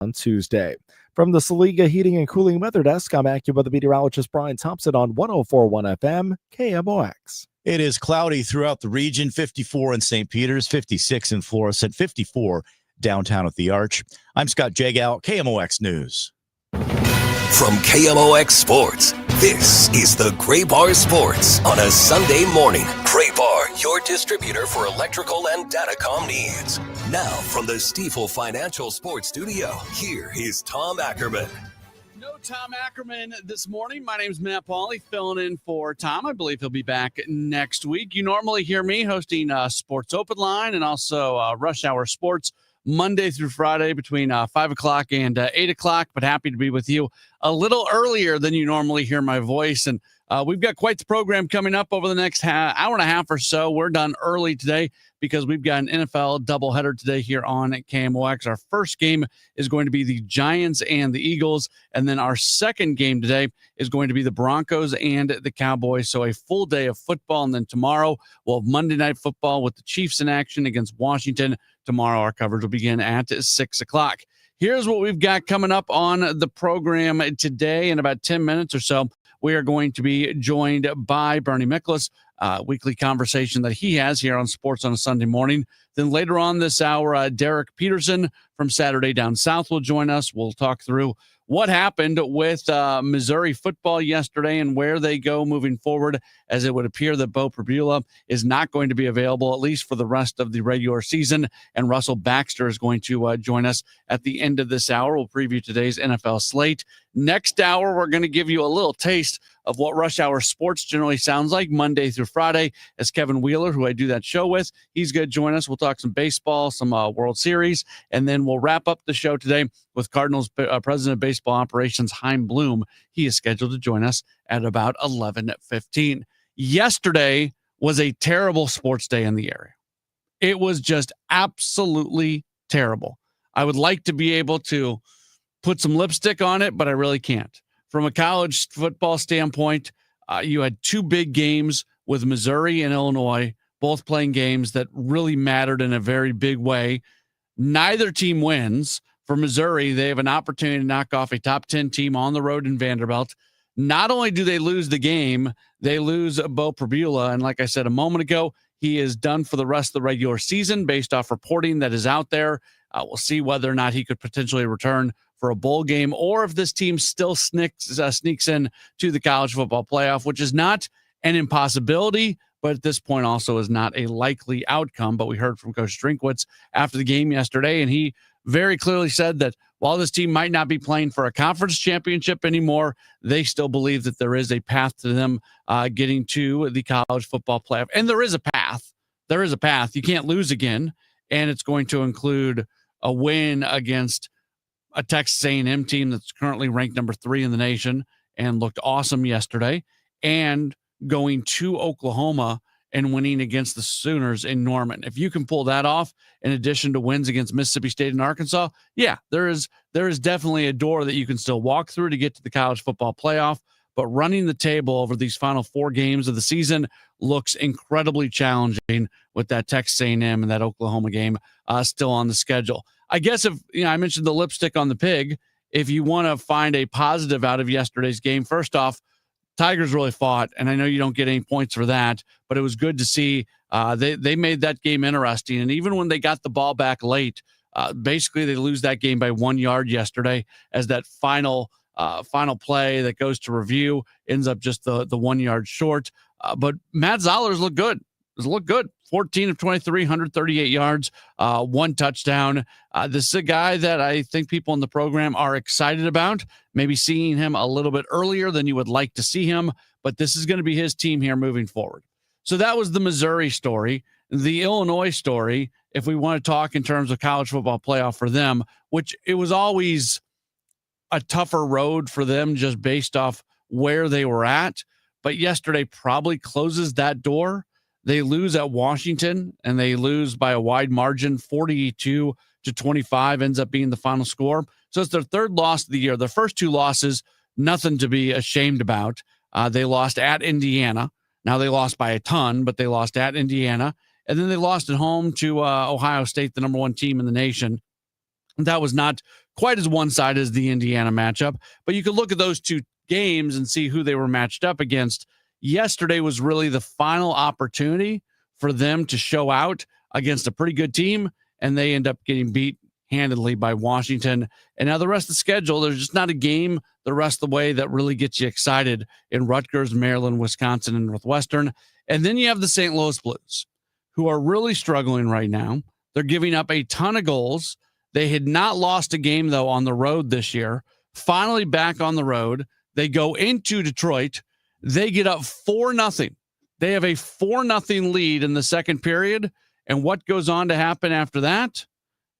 on Tuesday. From the Saliga Heating and Cooling Weather Desk, I'm AccuWeather meteorologist Brian Thompson on 104.1 FM, KMOX. It is cloudy throughout the region, 54 in St. Peter's, 56 in Florissant, 54 downtown at the Arch. I'm Scott Jagow, KMOX News. From KMOX Sports, this is the Gray Bar Sports on a Sunday morning. Gray Bar, your distributor for electrical and datacom needs. Now from the Stifel Financial Sports Studio, here is Tom Ackerman. No Tom Ackerman this morning. My name's Matt Pauley, filling in for Tom. I believe he'll be back next week. You normally hear me hosting Sports Open Line and also Rush Hour Sports Monday through Friday between 5 o'clock and 8 o'clock, but happy to be with you a little earlier than you normally hear my voice. And we've got quite the program coming up over the next hour and a half or so. We're done early today because we've got an NFL doubleheader today here on KMOX. Our first game is going to be the Giants and the Eagles, and then our second game today is going to be the Broncos and the Cowboys. So a full day of football, and then tomorrow we'll have Monday Night Football with the Chiefs in action against Washington. Tomorrow our coverage will begin at 6 o'clock. Here's what we've got coming up on the program today. In about 10 minutes or so, we are going to be joined by Bernie Miklasz, weekly conversation that he has here on Sports on a Sunday morning. Then later on this hour, Derek Peterson from Saturday Down South will join us. We'll talk through what happened with Missouri football yesterday and where they go moving forward, as it would appear that Bo Pribula is not going to be available, at least for the rest of the regular season. And Russell Baxter is going to join us at the end of this hour. We'll preview today's NFL slate. Next hour, we're going to give you a little taste of what Rush Hour Sports generally sounds like Monday through Friday, as Kevin Wheeler, who I do that show with, he's going to join us. We'll talk some baseball, some World Series, and then we'll wrap up the show today with Cardinals President of Baseball Operations, Chaim Bloom. He is scheduled to join us at about 11:15. Yesterday was a terrible sports day in the area. It was just absolutely terrible. I would like to be able to put some lipstick on it, but I really can't. From a college football standpoint, you had two big games with Missouri and Illinois, both playing games that really mattered in a very big way. Neither team wins. For Missouri, they have an opportunity to knock off a top 10 team on the road in Vanderbilt. Not only do they lose the game, they lose Bo Pribula. And like I said a moment ago, he is done for the rest of the regular season based off reporting that is out there. We'll see whether or not he could potentially return for a bowl game, or if this team still sneaks in to the college football playoff, which is not an impossibility, but at this point also is not a likely outcome. But we heard from Coach Drinkwitz after the game yesterday, and he very clearly said that while this team might not be playing for a conference championship anymore, they still believe that there is a path to them getting to the college football playoff. And there is a path. There is a path. You can't lose again, and it's going to include a win against a Texas A&M team that's currently ranked number 3 in the nation and looked awesome yesterday, and going to Oklahoma and winning against the Sooners in Norman. If you can pull that off, in addition to wins against Mississippi State and Arkansas, yeah, there is definitely a door that you can still walk through to get to the college football playoff. But running the table over these final 4 games of the season looks incredibly challenging with that Texas A&M and that Oklahoma game still on the schedule. I guess if I mentioned the lipstick on the pig, if you want to find a positive out of yesterday's game, first off, Tigers really fought, and I know you don't get any points for that, but it was good to see they made that game interesting. And even when they got the ball back late, basically they lose that game by 1 yard yesterday, as that final play that goes to review ends up just the 1 yard short. But Matt Zollers looked good. 14 of 23, 138 yards, 1 touchdown. This is a guy that I think people in the program are excited about, maybe seeing him a little bit earlier than you would like to see him, but this is going to be his team here moving forward. So that was the Missouri story. The Illinois story, if we want to talk in terms of college football playoff for them, which it was always a tougher road for them just based off where they were at, but yesterday probably closes that door. They lose at Washington, and they lose by a wide margin, 42-25 ends up being the final score. So it's their third loss of the year. Their first 2 losses, nothing to be ashamed about. They lost at Indiana. Now they lost by a ton, but they lost at Indiana. And then they lost at home to Ohio State, the number 1 team in the nation. That was not quite as one-sided as the Indiana matchup, but you could look at those two games and see who they were matched up against. Yesterday was really the final opportunity for them to show out against a pretty good team, and they end up getting beat handedly by Washington. And now the rest of the schedule, there's just not a game the rest of the way that really gets you excited in Rutgers, Maryland, Wisconsin, and Northwestern. And then you have the St. Louis Blues, who are really struggling right now. They're giving up a ton of goals. They had not lost a game, though, on the road this year. Finally back on the road. They go into Detroit. They get up 4-0. They have a 4-0 lead in the second period. And what goes on to happen after that?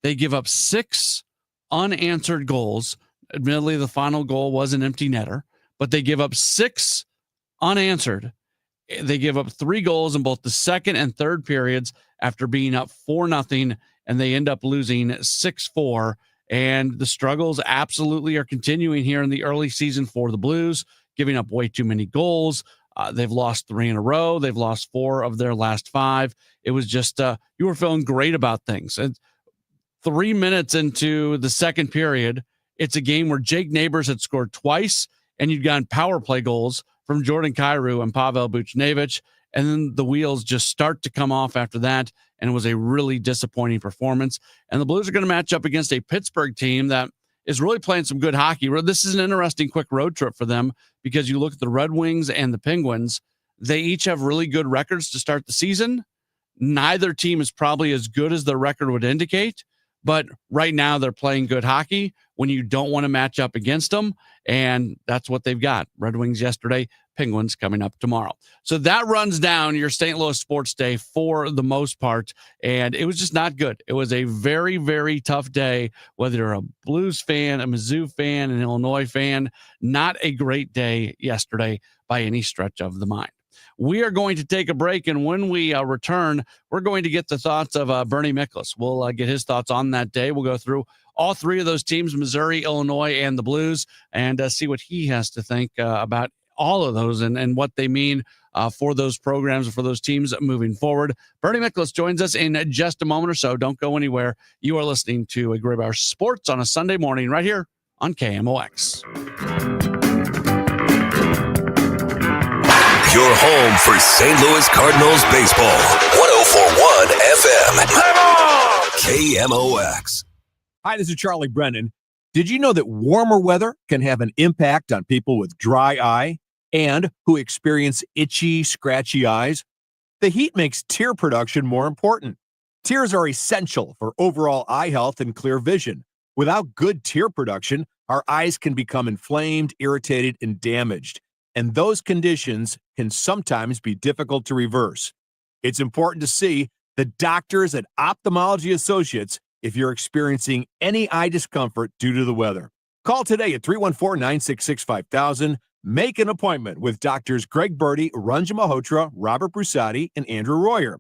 They give up 6 unanswered goals. Admittedly, the final goal was an empty netter, but they give up 6 unanswered. They give up 3 goals in both the second and third periods after being up 4-0, and they end up losing 6-4. And the struggles absolutely are continuing here in the early season for the Blues, giving up way too many goals. They've lost 3 in a row. They've lost 4 of their last 5. It was just, you were feeling great about things. And 3 minutes into the second period, it's a game where Jake Neighbors had scored twice, and you'd gotten power play goals from Jordan Kyrou and Pavel Buchnevich. And then the wheels just start to come off after that. And it was a really disappointing performance. And the Blues are going to match up against a Pittsburgh team that is really playing some good hockey. This is an interesting quick road trip for them because you look at the Red Wings and the Penguins. They each have really good records to start the season. Neither team is probably as good as their record would indicate. But right now they're playing good hockey when you don't want to match up against them. And that's what they've got. Red Wings yesterday, Penguins coming up tomorrow. So that runs down your St. Louis sports day for the most part. And it was just not good. It was a very, very tough day, whether you're a Blues fan, a Mizzou fan, an Illinois fan. Not a great day yesterday by any stretch of the mind. We are going to take a break, and when we return, we're going to get the thoughts of Bernie Miklasz. We'll get his thoughts on that day. We'll go through all 3 of those teams, Missouri, Illinois, and the Blues, and see what he has to think about all of those and what they mean for those programs and for those teams moving forward. Bernie Miklasz joins us in just a moment or so. Don't go anywhere. You are listening to a Gray Bar Sports on a Sunday morning right here on KMOX. Your home for St. Louis Cardinals baseball. 104.1 FM. KMOX. Hi, this is Charlie Brennan. Did you know that warmer weather can have an impact on people with dry eye and who experience itchy, scratchy eyes? The heat makes tear production more important. Tears are essential for overall eye health and clear vision. Without good tear production, our eyes can become inflamed, irritated, and damaged. And those conditions can sometimes be difficult to reverse. It's important to see the doctors at Ophthalmology Associates if you're experiencing any eye discomfort due to the weather. Call today at 314-966-5000. Make an appointment with Doctors Greg Birdie, Ranjan Malhotra, Robert Brusati, and Andrew Royer.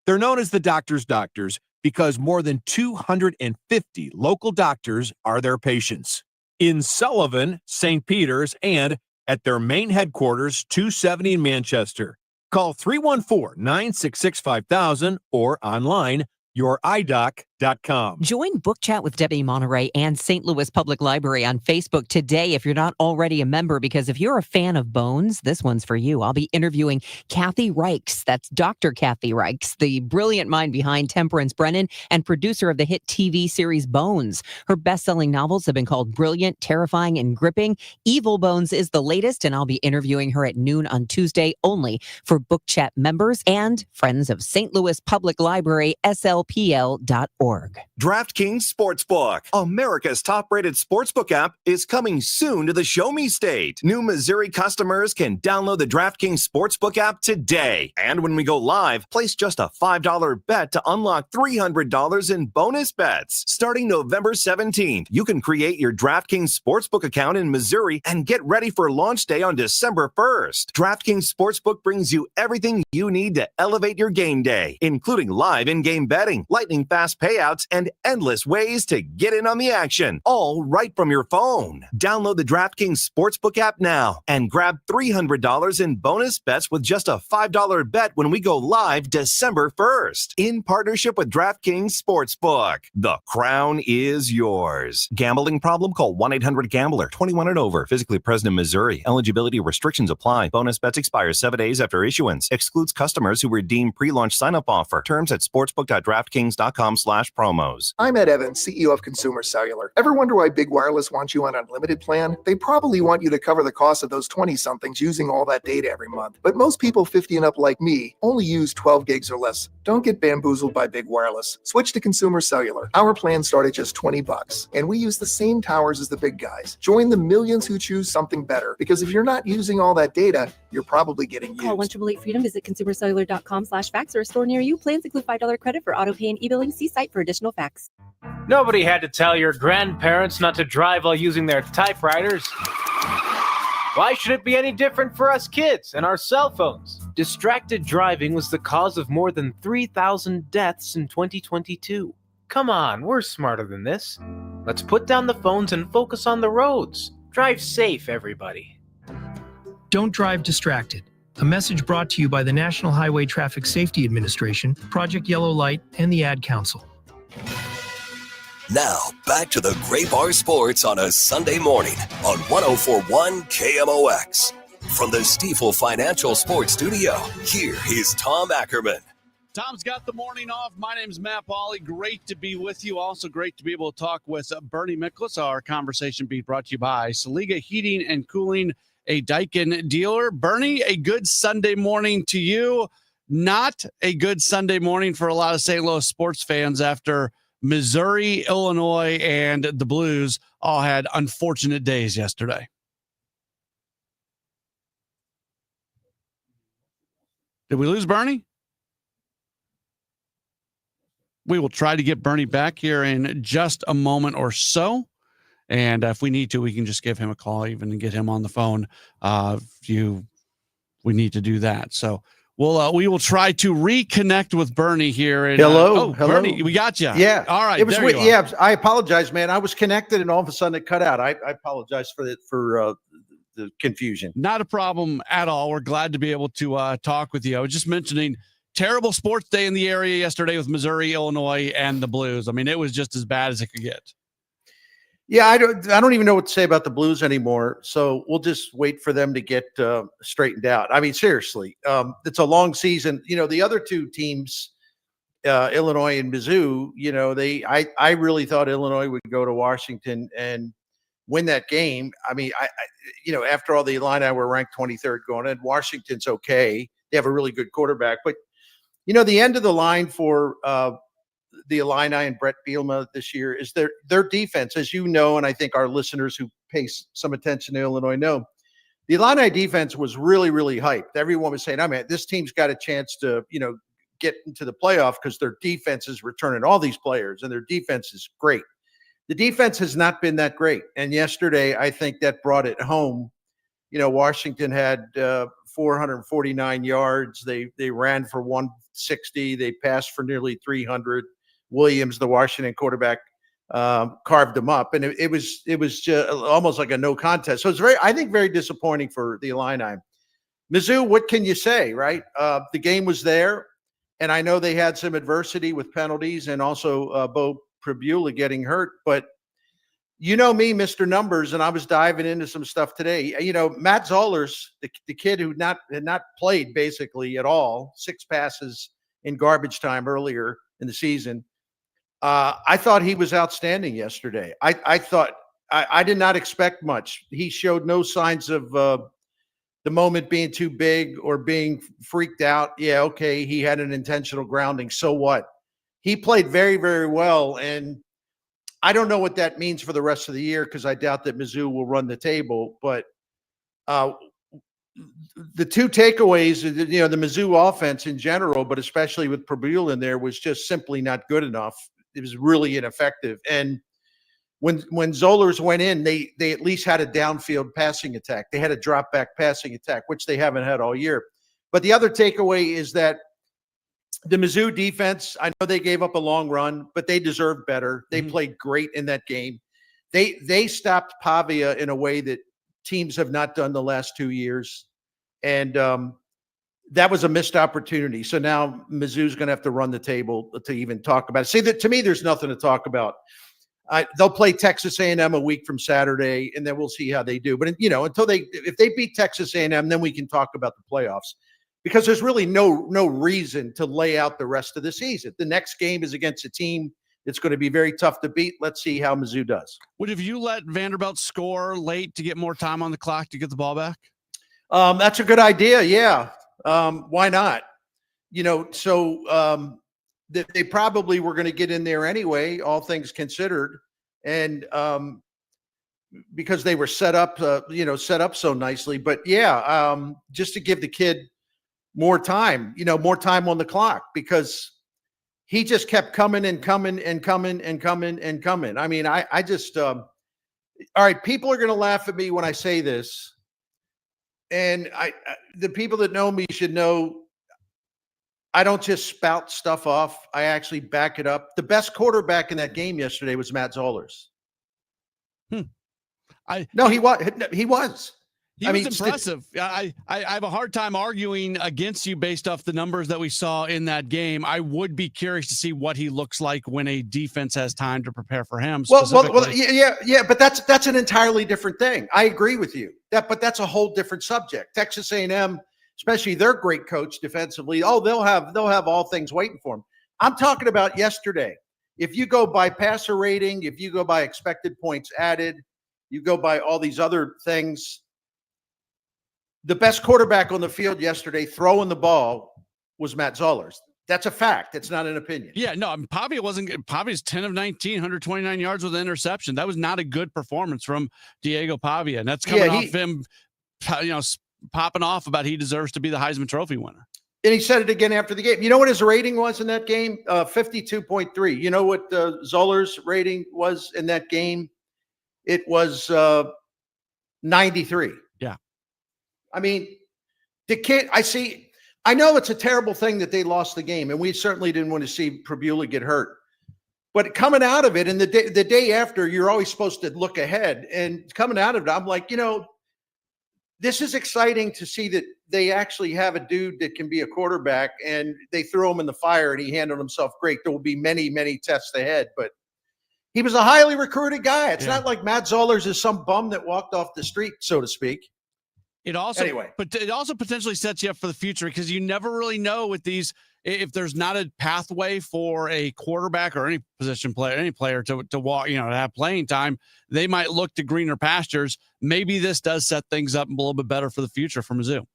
They're known as the doctor's doctors because more than 250 local doctors are their patients. In Sullivan, St. Peter's, and at their main headquarters, 270 in Manchester. Call 314-966-5000 or online, youridoc.com. Join Book Chat with Debbie Monterey and St. Louis Public Library on Facebook today if you're not already a member, because if you're a fan of bones, this one's for you. I'll be interviewing Kathy Reichs. That's Dr. Kathy Reichs, the brilliant mind behind Temperance Brennan and producer of the hit TV series Bones. Her best-selling novels have been called Brilliant, Terrifying, and Gripping. Evil Bones is the latest, and I'll be interviewing her at noon on Tuesday only for Book Chat members and friends of St. Louis Public Library, slpl.org. DraftKings Sportsbook, America's top-rated sportsbook app, is coming soon to the Show Me State. New Missouri customers can download the DraftKings Sportsbook app today. And when we go live, place just a $5 bet to unlock $300 in bonus bets. Starting November 17th, you can create your DraftKings Sportsbook account in Missouri and get ready for launch day on December 1st. DraftKings Sportsbook brings you everything you need to elevate your game day, including live in-game betting, lightning-fast payouts, and find endless ways to get in on the action, all right from your phone. Download the DraftKings Sportsbook app now and grab $300 in bonus bets with just a $5 bet when we go live December 1st. In partnership with DraftKings Sportsbook, the crown is yours. Gambling problem? Call 1-800-GAMBLER. 21 and over. Physically present in Missouri. Eligibility restrictions apply. Bonus bets expire 7 days after issuance. Excludes customers who redeem pre-launch sign-up offer. Terms at sportsbook.draftkings.com/promos. I'm Ed Evans, CEO of Consumer Cellular. Ever wonder why Big Wireless wants you on an unlimited plan? They probably want you to cover the cost of those 20-somethings using all that data every month. But most people 50 and up like me only use 12 gigs or less. Don't get bamboozled by Big Wireless. Switch to Consumer Cellular. Our plans start at just $20, and we use the same towers as the big guys. Join the millions who choose something better, because if you're not using all that data, you're probably getting used. Call 1-888-FREEDOM. Visit consumercellular.com/facts or a store near you. Plans include $5 credit for auto pay and e-billing. See site for additional facts. Nobody had to tell your grandparents not to drive while using their typewriters. Why should it be any different for us kids and our cell phones? Distracted driving was the cause of more than 3,000 deaths in 2022. Come on, we're smarter than this. Let's put down the phones and focus on the roads. Drive safe, everybody. Don't drive distracted. A message brought to you by the National Highway Traffic Safety Administration, Project Yellow Light, and the Ad Council. Now, back to the Gray Bar Sports on a Sunday morning on 104.1 KMOX. From the Stifel Financial Sports Studio, here is Tom Ackerman. Tom's got the morning off. My name's Matt Pauley. Great to be with you. Also great to be able to talk with Bernie Miklas. Our conversation being brought to you by Saliga Heating and Cooling, a Daikin dealer. Bernie, a good Sunday morning to you. Not a good Sunday morning for a lot of St. Louis sports fans after Missouri, Illinois, and the Blues all had unfortunate days yesterday. Did we lose Bernie? We will try to get Bernie back here in just a moment or so. And if we need to, we can just give him a call even and get him on the phone. We need to do that. So we will try to reconnect with Bernie here. And, hello. Bernie, we got you. Yeah. All right. It was weird. Yeah. I apologize, man. I was connected and all of a sudden it cut out. I apologize for the confusion. Not a problem at all. We're glad to be able to talk with you. I was just mentioning terrible sports day in the area yesterday with Missouri, Illinois, and the Blues. I mean, it was just as bad as it could get. Yeah, I don't even know what to say about the Blues anymore. So we'll just wait for them to get straightened out. I mean, seriously, it's a long season. You know, the other two teams, Illinois and Mizzou, you know, I really thought Illinois would go to Washington and win that game. I mean, after all, the Illini were ranked 23rd going in. Washington's okay. They have a really good quarterback. But, you know, the end of the line for the Illini and Brett Bielema this year is their defense, as you know, and I think our listeners who pay some attention to Illinois know, the Illini defense was really, really hyped. Everyone was saying, I mean, this team's got a chance to, you know, get into the playoff because their defense is returning all these players and their defense is great. The defense has not been that great. And yesterday, I think that brought it home. You know, Washington had 449 yards. They ran for 160. They passed for nearly 300. Williams, the Washington quarterback, carved them up, and it was just almost like a no contest. So it's very disappointing for the Illini. Mizzou, what can you say, right? The game was there, and I know they had some adversity with penalties and also Bo Pribula getting hurt, but you know me, Mr. Numbers, and I was diving into some stuff today. You know, Matt Zollers, the kid who had not played basically at all, 6 passes in garbage time earlier in the season. I thought he was outstanding yesterday. I thought I did not expect much. He showed no signs of the moment being too big or being freaked out. Yeah, okay, he had an intentional grounding. So what? He played very, very well, and I don't know what that means for the rest of the year because I doubt that Mizzou will run the table. But the two takeaways, you know, the Mizzou offense in general, but especially with Pribula in there, was just simply not good enough. It was really ineffective. And when Zollers went in, they at least had a downfield passing attack. They had a drop back passing attack, which they haven't had all year. But the other takeaway is that the Mizzou defense, I know they gave up a long run, but they deserved better. They played great in that game. They stopped Pavia in a way that teams have not done the last 2 years. And that was a missed opportunity. So now Mizzou's going to have to run the table to even talk about it. See, that to me, there's nothing to talk about. They'll play Texas A&M a week from Saturday, and then we'll see how they do. But if they beat Texas A&M, then we can talk about the playoffs, because there's really no reason to lay out the rest of the season. The next game is against a team that's going to be very tough to beat. Let's see how Mizzou does. Have you let Vanderbilt score late to get more time on the clock to get the ball back? That's a good idea. Yeah. Why not? They probably were going to get in there anyway, all things considered. And because they were set up so nicely. But yeah, just to give the kid more time on the clock, because he just kept coming and coming and coming and coming and coming. I mean, I just, all right, people are going to laugh at me when I say this. And the people that know me should know I don't just spout stuff off. I actually back it up. The best quarterback in that game yesterday was Matt Zollers. He was. He was impressive. I have a hard time arguing against you based off the numbers that we saw in that game. I would be curious to see what he looks like when a defense has time to prepare for him. Well, yeah, but that's an entirely different thing. I agree with you. But that's a whole different subject. Texas A&M, especially their great coach defensively, they'll have all things waiting for them. I'm talking about yesterday. If you go by passer rating, if you go by expected points added, you go by all these other things. The best quarterback on the field yesterday throwing the ball was Matt Zollers. That's a fact. It's not an opinion. Yeah, no, Pavia's 10 of 19, 129 yards with an interception. That was not a good performance from Diego Pavia. And that's coming off him, popping off about he deserves to be the Heisman Trophy winner. And he said it again after the game. You know what his rating was in that game? 52.3. You know what Zollers' rating was in that game? It was 93. Yeah. I mean, the kid, I know it's a terrible thing that they lost the game, and we certainly didn't want to see Prabula get hurt. But coming out of it, and the day after, you're always supposed to look ahead. And coming out of it, I'm like, this is exciting to see that they actually have a dude that can be a quarterback, and they threw him in the fire, and he handled himself great. There will be many, many tests ahead, but he was a highly recruited guy. It's not like Matt Zollers is some bum that walked off the street, so to speak. It also potentially sets you up for the future, because you never really know with these, if there's not a pathway for a quarterback or any position player, any player to walk, to have playing time, they might look to greener pastures. Maybe this does set things up a little bit better for the future for Mizzou.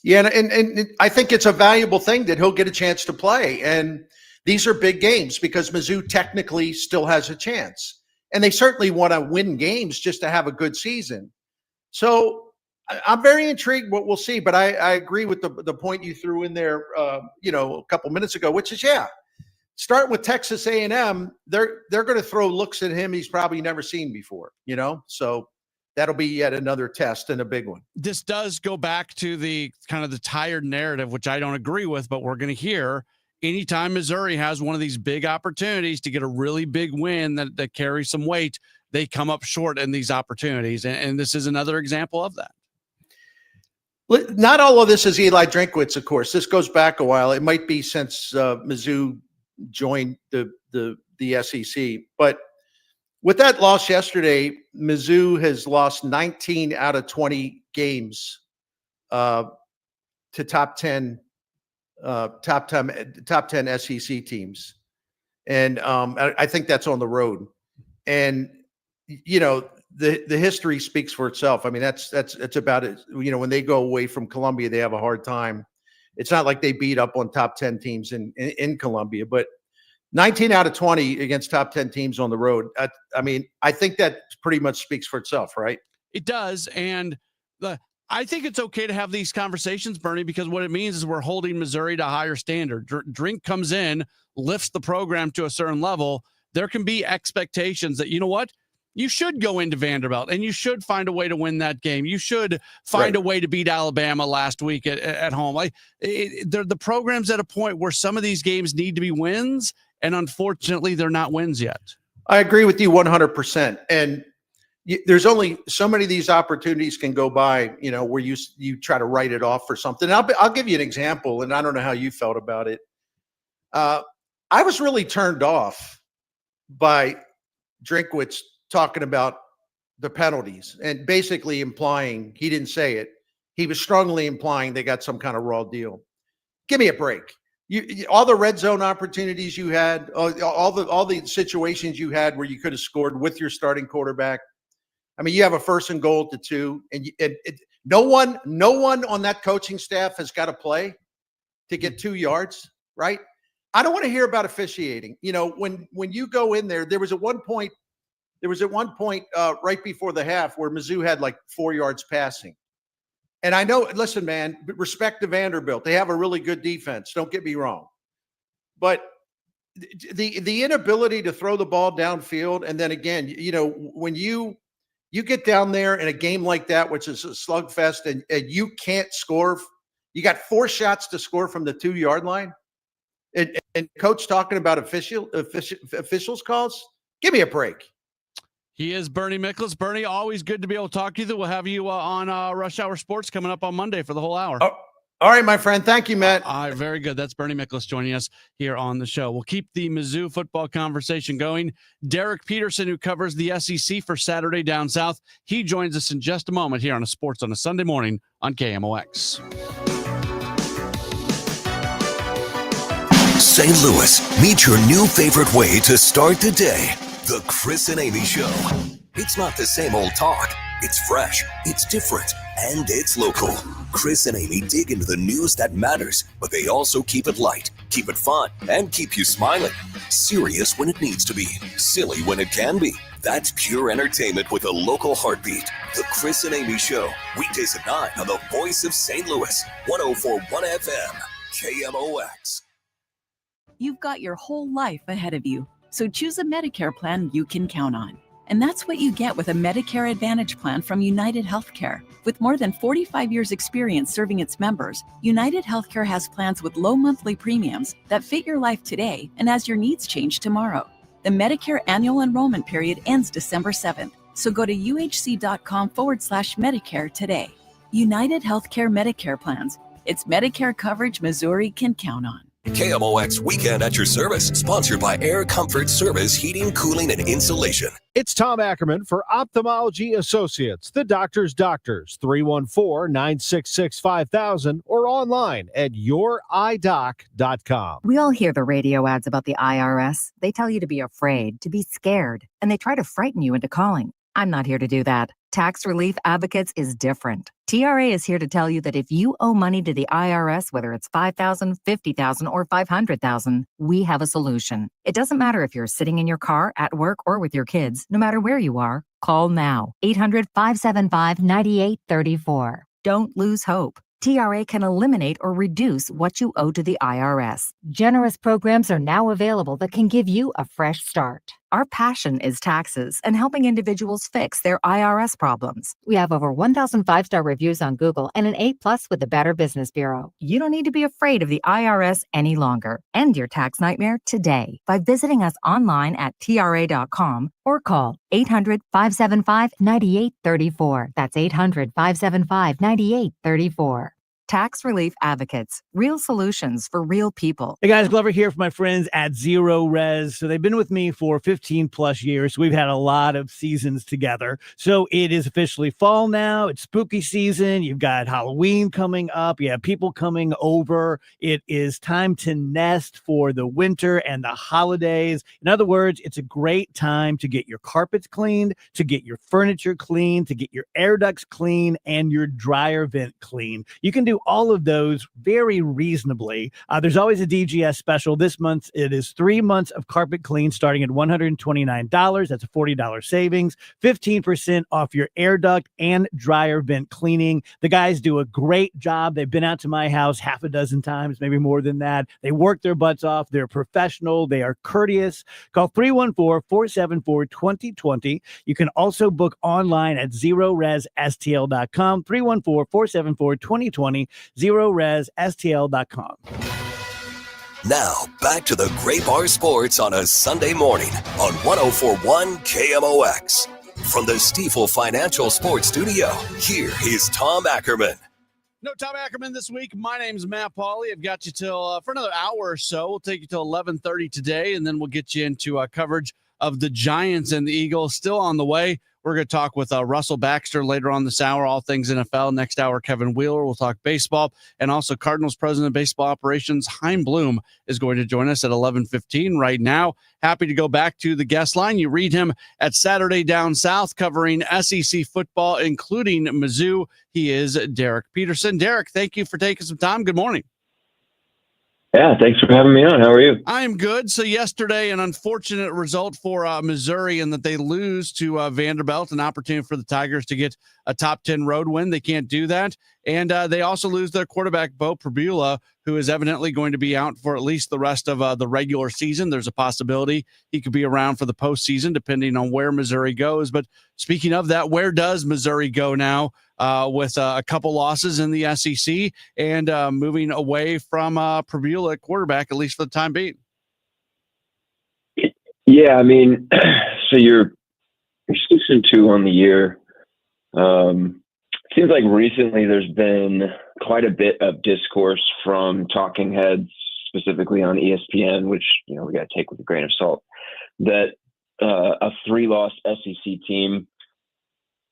Yeah, and I think it's a valuable thing that he'll get a chance to play. And these are big games because Mizzou technically still has a chance. And they certainly want to win games just to have a good season. So I'm very intrigued what we'll see, but I agree with the point you threw in there, a couple minutes ago, which is, start with Texas A&M. They're going to throw looks at him he's probably never seen before, so that'll be yet another test and a big one. This does go back to the kind of the tired narrative, which I don't agree with, but we're going to hear anytime Missouri has one of these big opportunities to get a really big win that carries some weight, they come up short in these opportunities. And this is another example of that. Not all of this is Eli Drinkwitz, of course. This goes back a while. It might be since Mizzou joined the SEC. But with that loss yesterday, Mizzou has lost 19 out of 20 games to top 10 SEC teams. And I think that's on the road. And, the history speaks for itself. I mean, that's about it. When they go away from Columbia, they have a hard time. It's not like they beat up on top 10 teams in Columbia, but 19 out of 20 against top 10 teams on the road. I think that pretty much speaks for itself, right? It does. And I think it's okay to have these conversations, Bernie, because what it means is we're holding Missouri to a higher standard. Drink comes in, lifts the program to a certain level. There can be expectations that, you should go into Vanderbilt and you should find a way to win that game. You should find a way to beat Alabama last week at home. Like the program's at a point where some of these games need to be wins, and unfortunately, they're not wins yet. I agree with you 100%. And there's only so many of these opportunities can go by, where you try to write it off for something. I'll give you an example, and I don't know how you felt about it. I was really turned off by Drinkwitz talking about the penalties and basically implying, he didn't say it, he was strongly implying they got some kind of raw deal. Give me a break. All the red zone opportunities you had, all the situations you had where you could have scored with your starting quarterback. I mean, you have a 1st and goal to 2, and no one on that coaching staff has got to play to get 2 yards, right? I don't want to hear about officiating. When you go in there, there was at one point right before the half where Mizzou had like 4 yards passing. And I know, listen, man, respect to Vanderbilt. They have a really good defense. Don't get me wrong. But the inability to throw the ball downfield, and then again, when you get down there in a game like that, which is a slugfest, and you can't score, you got 4 shots to score from the 2-yard line, and coach talking about officials calls. Give me a break. He is Bernie Miklasz. Bernie, always good to be able to talk to you. We'll have you on Rush Hour Sports coming up on Monday for the whole hour. Oh, all right, my friend. Thank you, Matt. All right, very good. That's Bernie Miklasz joining us here on the show. We'll keep the Mizzou football conversation going. Derek Peterson, who covers the SEC for Saturday Down South, he joins us in just a moment here on Sports on a Sunday morning on KMOX. St. Louis, meet your new favorite way to start the day. The Chris and Amy Show. It's not the same old talk. It's fresh, it's different, and it's local. Chris and Amy dig into the news that matters, but they also keep it light, keep it fun, and keep you smiling. Serious when it needs to be, silly when it can be. That's pure entertainment with a local heartbeat. The Chris and Amy Show. Weekdays at 9 on the voice of St. Louis. 104.1 FM. KMOX. You've got your whole life ahead of you, so choose a Medicare plan you can count on. And that's what you get with a Medicare Advantage plan from United Healthcare. With more than 45 years experience serving its members, United Healthcare has plans with low monthly premiums that fit your life today and as your needs change tomorrow. The Medicare annual enrollment period ends December 7th, so go to uhc.com/Medicare today. United Healthcare Medicare plans. It's Medicare coverage Missouri can count on. KMOX Weekend at your service, sponsored by Air Comfort Service Heating, Cooling, and Insulation. It's Tom Ackerman for Ophthalmology Associates, the doctor's doctors, 314-966-5000 or online at youridoc.com. We all hear the radio ads about the IRS. They tell you to be afraid, to be scared, and they try to frighten you into calling. I'm not here to do that. Tax Relief Advocates is different. TRA is here to tell you that if you owe money to the IRS, whether it's $5,000, $50,000, or $500,000, we have a solution. It doesn't matter if you're sitting in your car, at work, or with your kids. No matter where you are, call now. 800-575-9834. Don't lose hope. TRA can eliminate or reduce what you owe to the IRS. Generous programs are now available that can give you a fresh start. Our passion is taxes and helping individuals fix their IRS problems. We have over 1,000 5-star reviews on Google and an A+ with the Better Business Bureau. You don't need to be afraid of the IRS any longer. End your tax nightmare today by visiting us online at TRA.com or call 800-575-9834. That's 800-575-9834. Tax Relief Advocates, real solutions for real people. Hey guys, Glover here for my friends at Zero Res. So they've been with me for 15 plus years. We've had a lot of seasons together. So it is officially fall now. It's spooky season. You've got Halloween coming up. You have people coming over. It is time to nest for the winter and the holidays. In other words, it's a great time to get your carpets cleaned, to get your furniture clean, to get your air ducts clean, and your dryer vent clean. You can do do all of those very reasonably. There's always a DGS special. This month, it is 3 months of carpet clean starting at $129. That's a $40 savings, 15% off your air duct and dryer vent cleaning. The guys do a great job. They've been out to my house half a dozen times, maybe more than that. They work their butts off. They're professional. They are courteous. Call 314-474-2020. You can also book online at ZeroResSTL.com, 314-474-2020, ZeroResSTL.com. Now, back to the Gray Bar Sports on a Sunday morning on 104.1 KMOX. From the Stifel Financial Sports Studio, here is Tom Ackerman. No Tom Ackerman this week. My name's Matt Pauley. I've got you till for another hour or so. We'll take you till 11:30 today, and then we'll get you into coverage of the Giants and the Eagles. Still on the way. We're going to talk with Russell Baxter later on this hour, all things NFL. Next hour, Kevin Wheeler. We'll talk baseball. And also Cardinals president of baseball operations, Chaim Bloom, is going to join us at 11:15 right now. Happy to go back to the guest line. You read him at Saturday Down South covering SEC football, including Mizzou. He is Derek Peterson. Derek, thank you for taking some time. Good morning. Yeah, thanks for having me on. How are you? I'm good. So yesterday, an unfortunate result for Missouri in that they lose to Vanderbilt, an opportunity for the Tigers to get a top 10 road win. They can't do that. And they also lose their quarterback, Bo Pribula, who is evidently going to be out for at least the rest of the regular season. There's a possibility he could be around for the postseason, depending on where Missouri goes. But speaking of that, where does Missouri go now with a couple losses in the SEC and moving away from Pribula at quarterback, at least for the time being? Yeah, I mean, so you're 6-2 on the year. Seems like recently there's been quite a bit of discourse from talking heads, specifically on ESPN, which, we got to take with a grain of salt, that a 3-loss SEC team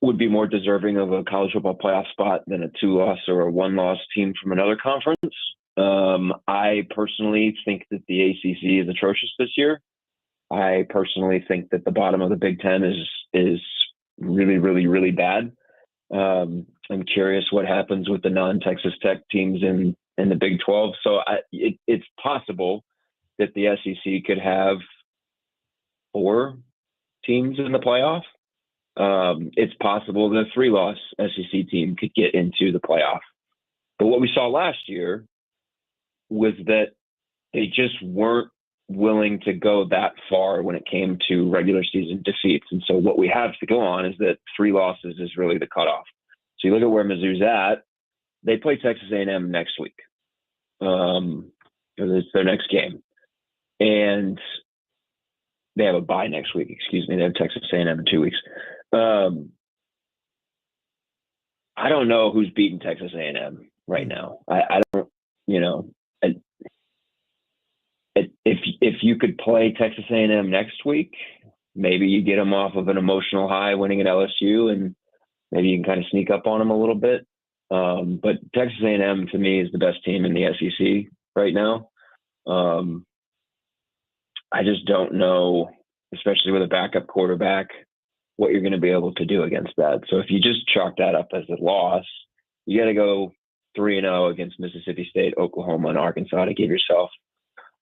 would be more deserving of a college football playoff spot than a 2-loss or a 1-loss team from another conference. I personally think that the ACC is atrocious this year. I personally think that the bottom of the Big Ten is really, really, really bad. I'm curious what happens with the non-Texas Tech teams in the Big 12. So it's possible that the SEC could have 4 teams in the playoff. It's possible that a 3-loss SEC team could get into the playoff. But what we saw last year was that they just weren't willing to go that far when it came to regular season defeats. And so what we have to go on is that 3 losses is really the cutoff. So you look at where Mizzou's at, they play Texas A&M next week. It's their next game. And they have a bye next week, They have Texas A&M in 2 weeks. I don't know who's beating Texas A&M right now. I don't, if you could play Texas A&M next week, maybe you get them off of an emotional high winning at LSU, and maybe you can kind of sneak up on them a little bit. But Texas A&M to me is the best team in the SEC right now. I just don't know, especially with a backup quarterback, what you're going to be able to do against that. So if you just chalk that up as a loss, you got to go 3-0 against Mississippi State, Oklahoma, and Arkansas to give yourself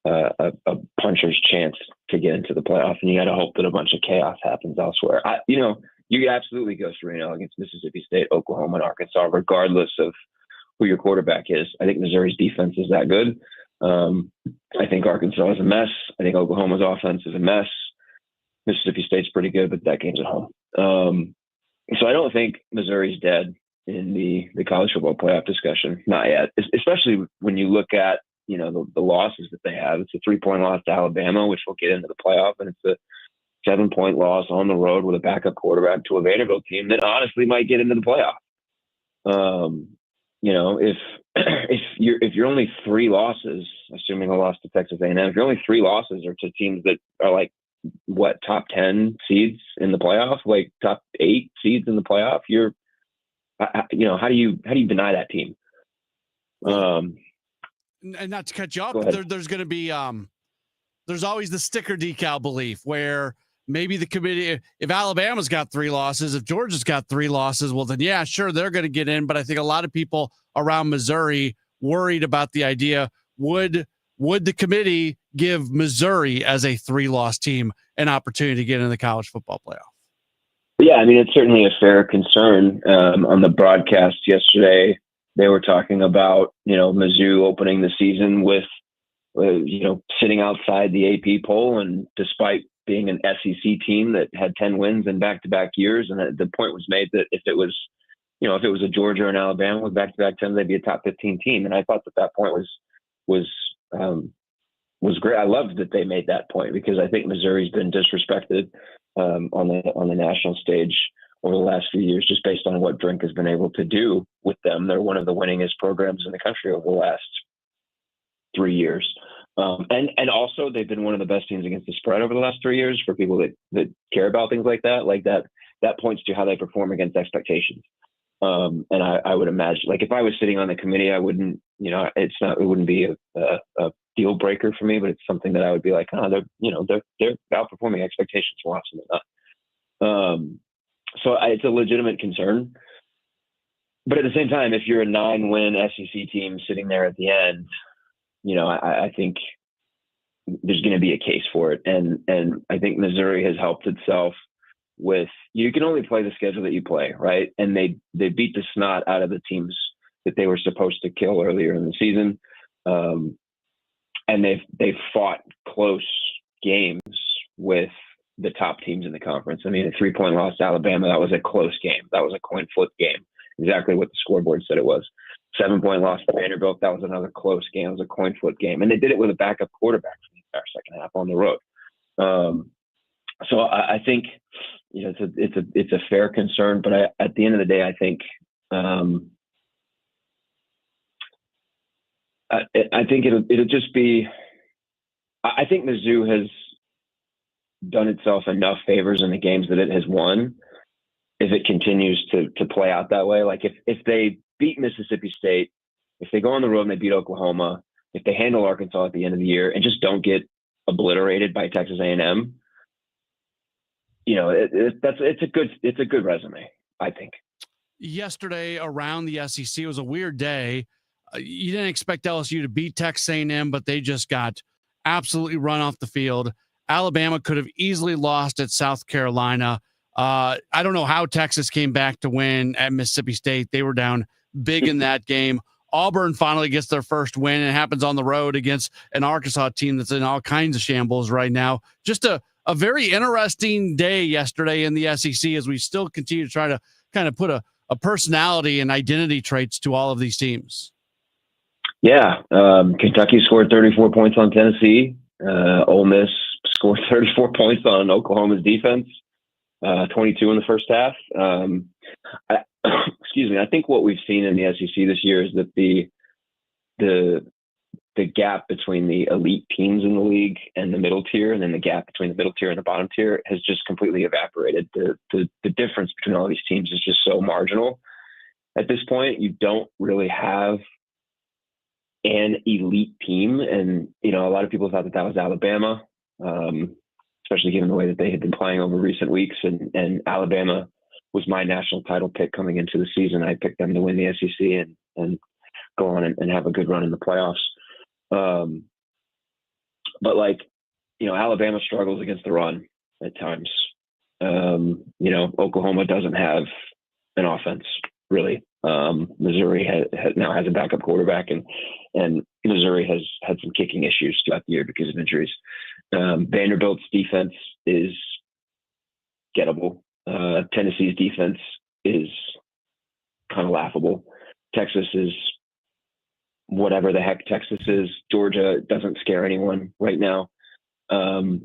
a puncher's chance to get into the playoff. And you got to hope that a bunch of chaos happens elsewhere. You could absolutely go 3-0 against Mississippi State, Oklahoma, and Arkansas, regardless of who your quarterback is. I think Missouri's defense is that good. I think Arkansas is a mess. I think Oklahoma's offense is a mess. Mississippi State's pretty good, but that game's at home. So I don't think Missouri's dead in the college football playoff discussion. Not yet, especially when you look at, the losses that they have. It's a 3-point loss to Alabama, which will get into the playoff, and it's a 7-point loss on the road with a backup quarterback to a Vanderbilt team that honestly might get into the playoff. If you're only 3 losses, assuming a loss to Texas A&M, if you're only 3 losses are to teams that are like top 10 seeds in the playoff, like top 8 seeds in the playoff, how do you deny that team? And not to cut you off, but there's going to be there's always the sticker decal belief where maybe the committee, if Alabama's got 3 losses, if Georgia's got 3 losses, well, then yeah, sure, they're going to get in. But I think a lot of people around Missouri worried about the idea, would the committee give Missouri as a 3-loss team an opportunity to get in the college football playoff? Yeah, I mean, it's certainly a fair concern. On the broadcast yesterday, they were talking about, Mizzou opening the season with, sitting outside the AP poll, and despite being an SEC team that had 10 wins in back-to-back years, and the point was made that if it was a Georgia or an Alabama with back-to-back 10, they'd be a top 15 team. And I thought that point was great. I loved that they made that point, because I think Missouri's been disrespected on the national stage over the last few years, just based on what Drink has been able to do with them. They're one of the winningest programs in the country over the last 3 years. And also they've been one of the best teams against the spread over the last 3 years for people that care about things like that. Like that points to how they perform against expectations. And I would imagine, like, if I was sitting on the committee, I wouldn't, it wouldn't be a deal breaker for me, but it's something that I would be like, they're outperforming expectations more often than not. So it's a legitimate concern. But at the same time, if you're a 9-win SEC team sitting there at the end, I think there's going to be a case for it. And I think Missouri has helped itself with, you can only play the schedule that you play, right? And they beat the snot out of the teams that they were supposed to kill earlier in the season. And they've fought close games with the top teams in the conference. I mean, a 3-point loss to Alabama, that was a close game. That was a coin flip game. Exactly what the scoreboard said it was. 7-point loss to Vanderbilt, that was another close game. It was a coin flip game. And they did it with a backup quarterback for the entire second half on the road. So I think, it's a fair concern, but at the end of the day, I think, I think it'll just be, I think Mizzou has done itself enough favors in the games that it has won, if it continues to play out that way. Like if they beat Mississippi State, if they go on the road and they beat Oklahoma, if they handle Arkansas at the end of the year and just don't get obliterated by Texas A&M, it's a good resume, I think. Yesterday around the SEC, it was a weird day. You didn't expect LSU to beat Texas A&M, but they just got absolutely run off the field. Alabama could have easily lost at South Carolina. I don't know how Texas came back to win at Mississippi State. They were down big in that game. Auburn finally gets their first win, and it happens on the road against an Arkansas team that's in all kinds of shambles right now. Just a very interesting day yesterday in the SEC, as we still continue to try to kind of put a personality and identity traits to all of these teams. Yeah. Kentucky scored 34 points on Tennessee. Ole Miss scored 34 points on Oklahoma's defense, 22 in the first half. Excuse me. I think what we've seen in the SEC this year is that the gap between the elite teams in the league and the middle tier, and then the gap between the middle tier and the bottom tier, has just completely evaporated. The difference between all these teams is just so marginal. At this point, you don't really have an elite team. And, a lot of people thought that was Alabama, especially given the way that they had been playing over recent weeks. And Alabama was my national title pick coming into the season. I picked them to win the SEC and go on and have a good run in the playoffs. But Alabama struggles against the run at times. Oklahoma doesn't have an offense really. Missouri now has a backup quarterback, and Missouri has had some kicking issues throughout the year because of injuries. Vanderbilt's defense is gettable. Tennessee's defense is kind of laughable. Texas is whatever the heck Texas is. Georgia doesn't scare anyone right now. There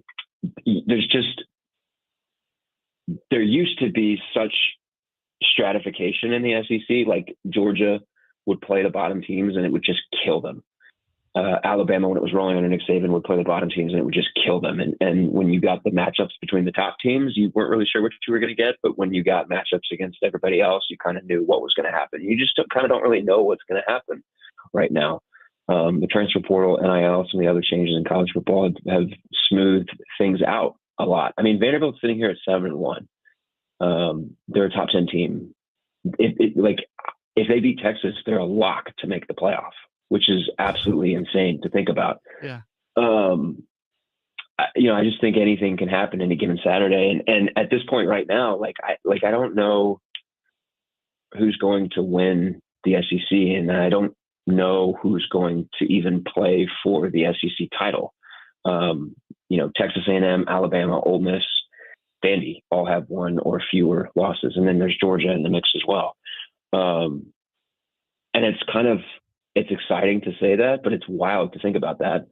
used to be such stratification in the SEC. Like Georgia would play the bottom teams and it would just kill them. Alabama, when it was rolling under Nick Saban, would play the bottom teams and it would just kill them. And when you got the matchups between the top teams, you weren't really sure what you were going to get. But when you got matchups against everybody else, you kind of knew what was going to happen. You just kind of don't really know what's going to happen right now. The transfer portal, NIL, some of the other changes in college football have smoothed things out a lot. I mean, Vanderbilt's sitting here at 7-1. They're a top 10 team. If they beat Texas, they're a lock to make the playoff, which is absolutely insane to think about. Yeah. I just think anything can happen any given Saturday. And at this point right now, I don't know who's going to win the SEC, and I don't know who's going to even play for the SEC title. Texas A&M, Alabama, Ole Miss, Vandy all have one or fewer losses. And then there's Georgia in the mix as well. And it's exciting to say that, but it's wild to think about that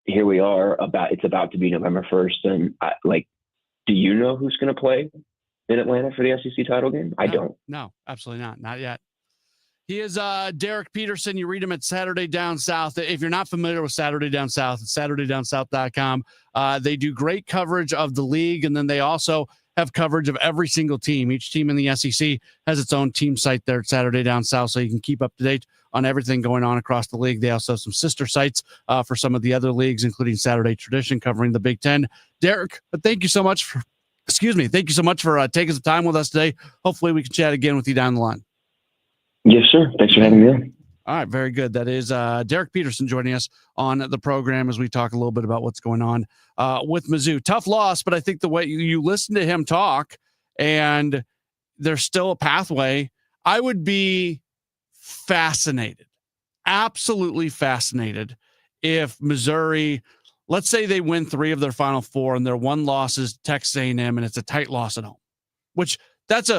here we are it's about to be November 1st. And do you know who's going to play in Atlanta for the SEC title game? I don't. No, absolutely not. Not yet. He is Derek Peterson. You read him at Saturday Down South. If you're not familiar with Saturday Down South, it's SaturdayDownSouth.com. They do great coverage of the league, and then they also have coverage of every single team. Each team in the SEC has its own team site there at Saturday Down South, so you can keep up to date on everything going on across the league. They also have some sister sites for some of the other leagues, including Saturday Tradition covering the Big Ten. Derek, thank you so much for taking some time with us today. Hopefully we can chat again with you down the line. Yes, sir. Thanks for having me on. All right, very good. That is Derek Peterson joining us on the program as we talk a little bit about what's going on with Mizzou. Tough loss, but I think the way you listen to him talk and there's still a pathway, I would be fascinated, absolutely fascinated if Missouri, let's say they win 3 of their final 4 and their one loss is Texas A&M and it's a tight loss at home, which that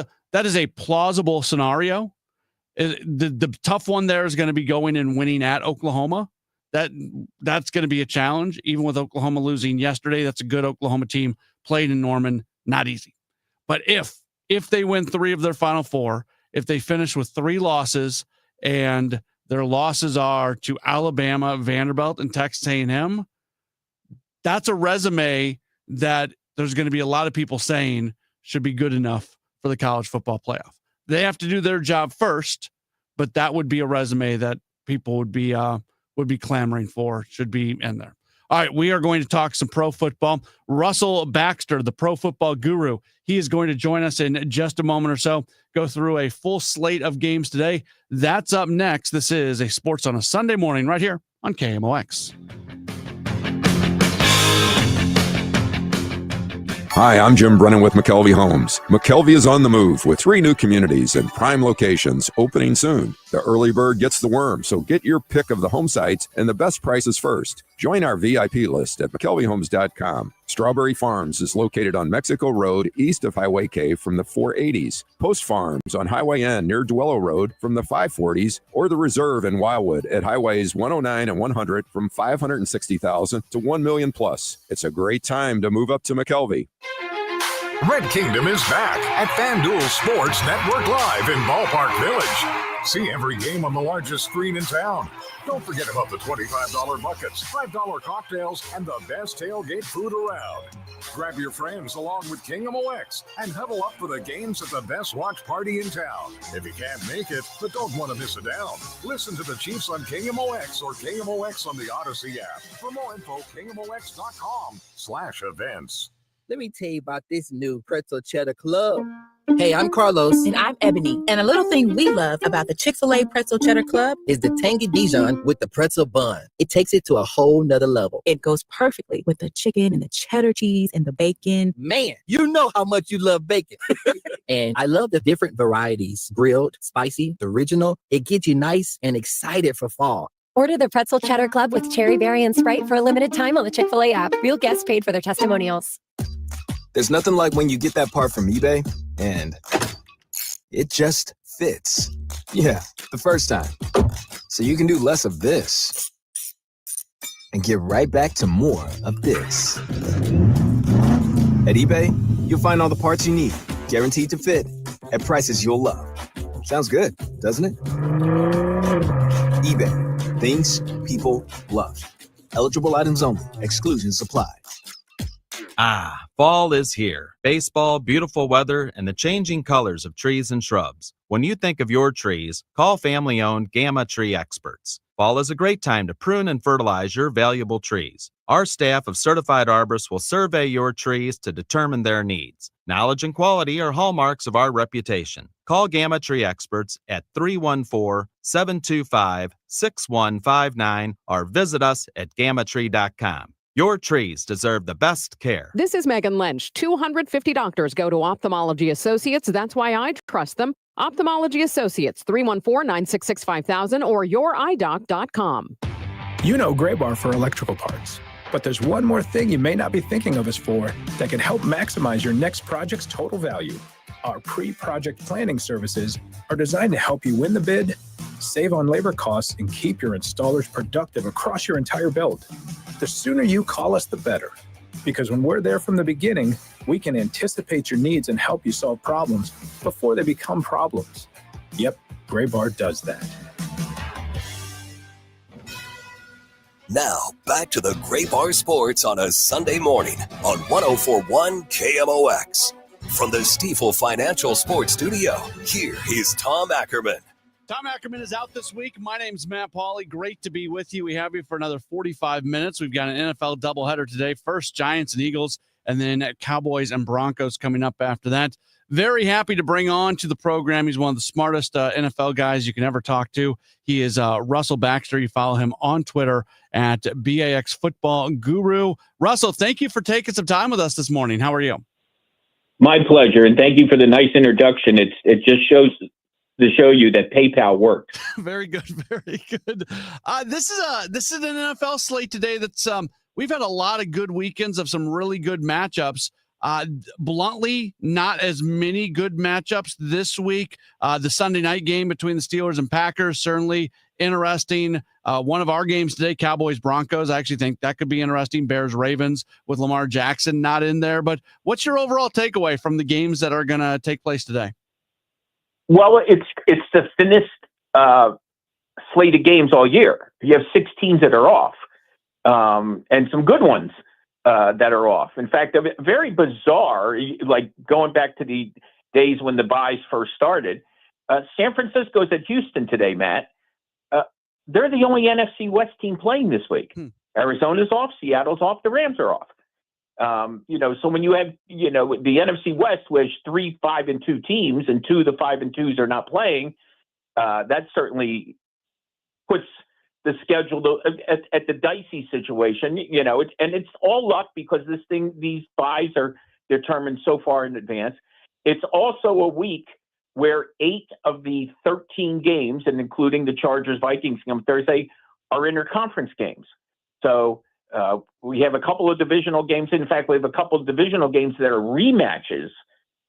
is a plausible scenario. The tough one there is going to be going and winning at Oklahoma. That's going to be a challenge, even with Oklahoma losing yesterday. That's a good Oklahoma team, played in Norman, not easy. But if they win 3 of their final 4, if they finish with 3 losses and their losses are to Alabama, Vanderbilt, and Texas A&M, that's a resume that there's going to be a lot of people saying should be good enough for the college football playoff. They have to do their job first, but that would be a resume that people would be clamoring for, should be in there. All right, we are going to talk some pro football. Russell Baxter, the pro football guru, he is going to join us in just a moment or so, go through a full slate of games today. That's up next. This is a Sports on a Sunday morning right here on KMOX. Hi, I'm Jim Brennan with McKelvey Homes. McKelvey is on the move with 3 new communities and prime locations opening soon. The early bird gets the worm, so get your pick of the home sites and the best prices first. Join our VIP list at McKelveyHomes.com. Strawberry Farms is located on Mexico Road east of Highway K from the 480s. Post Farms on Highway N near Duello Road from the 540s, or the Reserve in Wildwood at Highways 109 and 100 from $560,000 to $1 million plus. It's a great time to move up to McKelvey. Red Kingdom is back at FanDuel Sports Network Live in Ballpark Village. See every game on the largest screen in town. Don't forget about the $25 buckets, $5 cocktails, and the best tailgate food around. Grab your friends along with KMOX and huddle up for the games at the best watch party in town. If you can't make it, but don't want to miss it down, listen to the Chiefs on KMOX or KMOX on the Odyssey app. For more info, KMOX.com/events. Let me tell you about this new pretzel cheddar club. Hey, I'm Carlos. And I'm Ebony. And a little thing we love about the Chick-fil-A Pretzel Cheddar Club is the tangy Dijon with the pretzel bun. It takes it to a whole nother level. It goes perfectly with the chicken and the cheddar cheese and the bacon. Man, you know how much you love bacon. And I love the different varieties. Grilled, spicy, original. It gets you nice and excited for fall. Order the Pretzel Cheddar Club with Cherry Berry and Sprite for a limited time on the Chick-fil-A app. Real guests paid for their testimonials. There's nothing like when you get that part from eBay and it just fits. Yeah, the first time. So you can do less of this and get right back to more of this. At eBay, you'll find all the parts you need, guaranteed to fit, at prices you'll love. Sounds good, doesn't it? eBay, things people love. Eligible items only. Exclusions apply. Ah, fall is here. Baseball, beautiful weather, and the changing colors of trees and shrubs. When you think of your trees, call family-owned Gamma Tree Experts. Fall is a great time to prune and fertilize your valuable trees. Our staff of certified arborists will survey your trees to determine their needs. Knowledge and quality are hallmarks of our reputation. Call Gamma Tree Experts at 314-725-6159 or visit us at gammatree.com. Your trees deserve the best care. This is Megan Lynch. 250 doctors go to Ophthalmology Associates. That's why I trust them. Ophthalmology Associates, 314-966-5000 or youridoc.com. You know Graybar for electrical parts, but there's one more thing you may not be thinking of us for that can help maximize your next project's total value. Our pre-project planning services are designed to help you win the bid, save on labor costs, and keep your installers productive across your entire build. The sooner you call us, the better. Because when we're there from the beginning, we can anticipate your needs and help you solve problems before they become problems. Yep, Graybar does that. Now, back to the Gray Bar Sports on a Sunday morning on 104.1 KMOX. From the Stifel Financial Sports Studio, here is Tom Ackerman. Tom Ackerman is out this week. My name's Matt Pauley. Great to be with you. We have you for another 45 minutes. We've got an NFL doubleheader today. First, Giants and Eagles, and then Cowboys and Broncos coming up after that. Very happy to bring on to the program. He's one of the smartest NFL guys you can ever talk to. He is Russell Baxter. You follow him on Twitter at BAX Football Guru. Russell, thank you for taking some time with us this morning. How are you? My pleasure, and thank you for the nice introduction. It just shows to show you that PayPal works. Very good, very good. This is an NFL slate today that's we've had a lot of good weekends of some really good matchups. Bluntly, not as many good matchups this week. The Sunday night game between the Steelers and Packers, certainly interesting. One of our games today, Cowboys Broncos, I actually think that could be interesting. Bears Ravens with Lamar Jackson not in there. But what's your overall takeaway from the games that are going to take place today? Well, it's the thinnest slate of games all year. You have 6 teams that are off, and some good ones that are off. In fact, very bizarre, like going back to the days when the buys first started. San Francisco's at Houston today, Matt. They're the only NFC West team playing this week. Arizona's off, Seattle's off, the Rams are off. So when you have, the NFC West, which 3 5-2 teams, and 2 of the 5-2s are not playing, that certainly puts the schedule at the dicey situation. It's all luck because these buys are determined so far in advance. It's also a week where 8 of the 13 games, and including the Chargers-Vikings game Thursday, are interconference games. So we have a couple of divisional games. In fact, we have a couple of divisional games that are rematches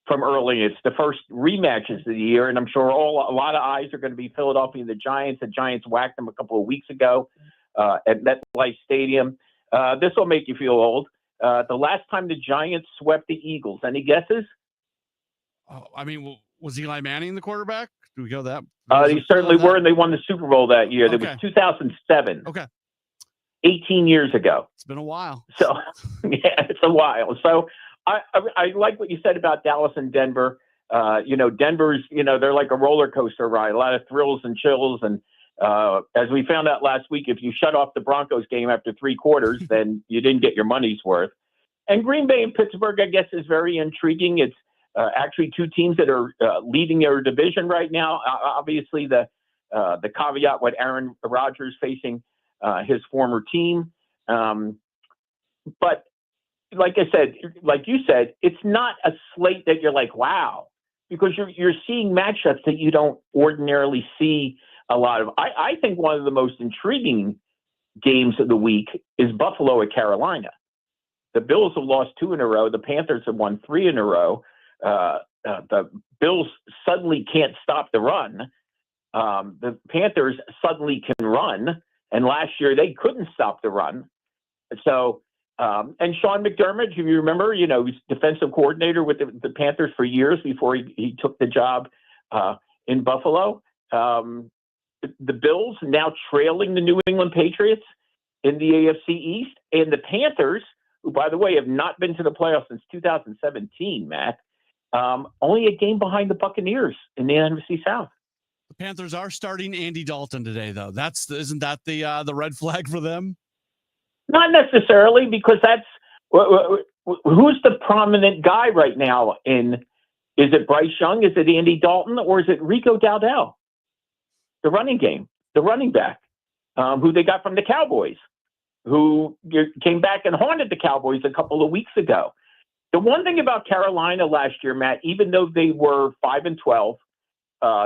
from early. It's the first rematches of the year, and I'm sure a lot of eyes are going to be Philadelphia and the Giants. The Giants whacked them a couple of weeks ago at MetLife Stadium. This will make you feel old. The last time the Giants swept the Eagles, any guesses? Was Eli Manning the quarterback? Do we go that? They certainly were, and they won the Super Bowl that year. Okay. That was 2007. Okay. 18 years ago. It's been a while. So, yeah, it's a while. So I like what you said about Dallas and Denver. Denver's, they're like a roller coaster ride, a lot of thrills and chills. And as we found out last week, if you shut off the Broncos game after 3 quarters, then you didn't get your money's worth. And Green Bay and Pittsburgh, I guess, is very intriguing. It's actually 2 teams that are leading their division right now. Obviously, the caveat with Aaron Rodgers facing his former team. But like you said, it's not a slate that you're like, wow, because you're seeing matchups that you don't ordinarily see a lot of. I think one of the most intriguing games of the week is Buffalo at Carolina. The Bills have lost 2 in a row. The Panthers have won 3 in a row. The Bills suddenly can't stop the run. The Panthers suddenly can run. And last year they couldn't stop the run. So, and Sean McDermott, if you remember, he was defensive coordinator with the Panthers for years before he took the job in Buffalo. The Bills now trailing the New England Patriots in the AFC East, and the Panthers, who, by the way, have not been to the playoffs since 2017, Matt, only a game behind the Buccaneers in the NFC South. The Panthers are starting Andy Dalton today, though. Isn't that the red flag for them? Not necessarily, because that's who's the prominent guy right now in. Is it Bryce Young? Is it Andy Dalton? Or is it Rico Dowdell? The running back, who they got from the Cowboys, who came back and haunted the Cowboys a couple of weeks ago. The one thing about Carolina last year, Matt, even though they were 5-12,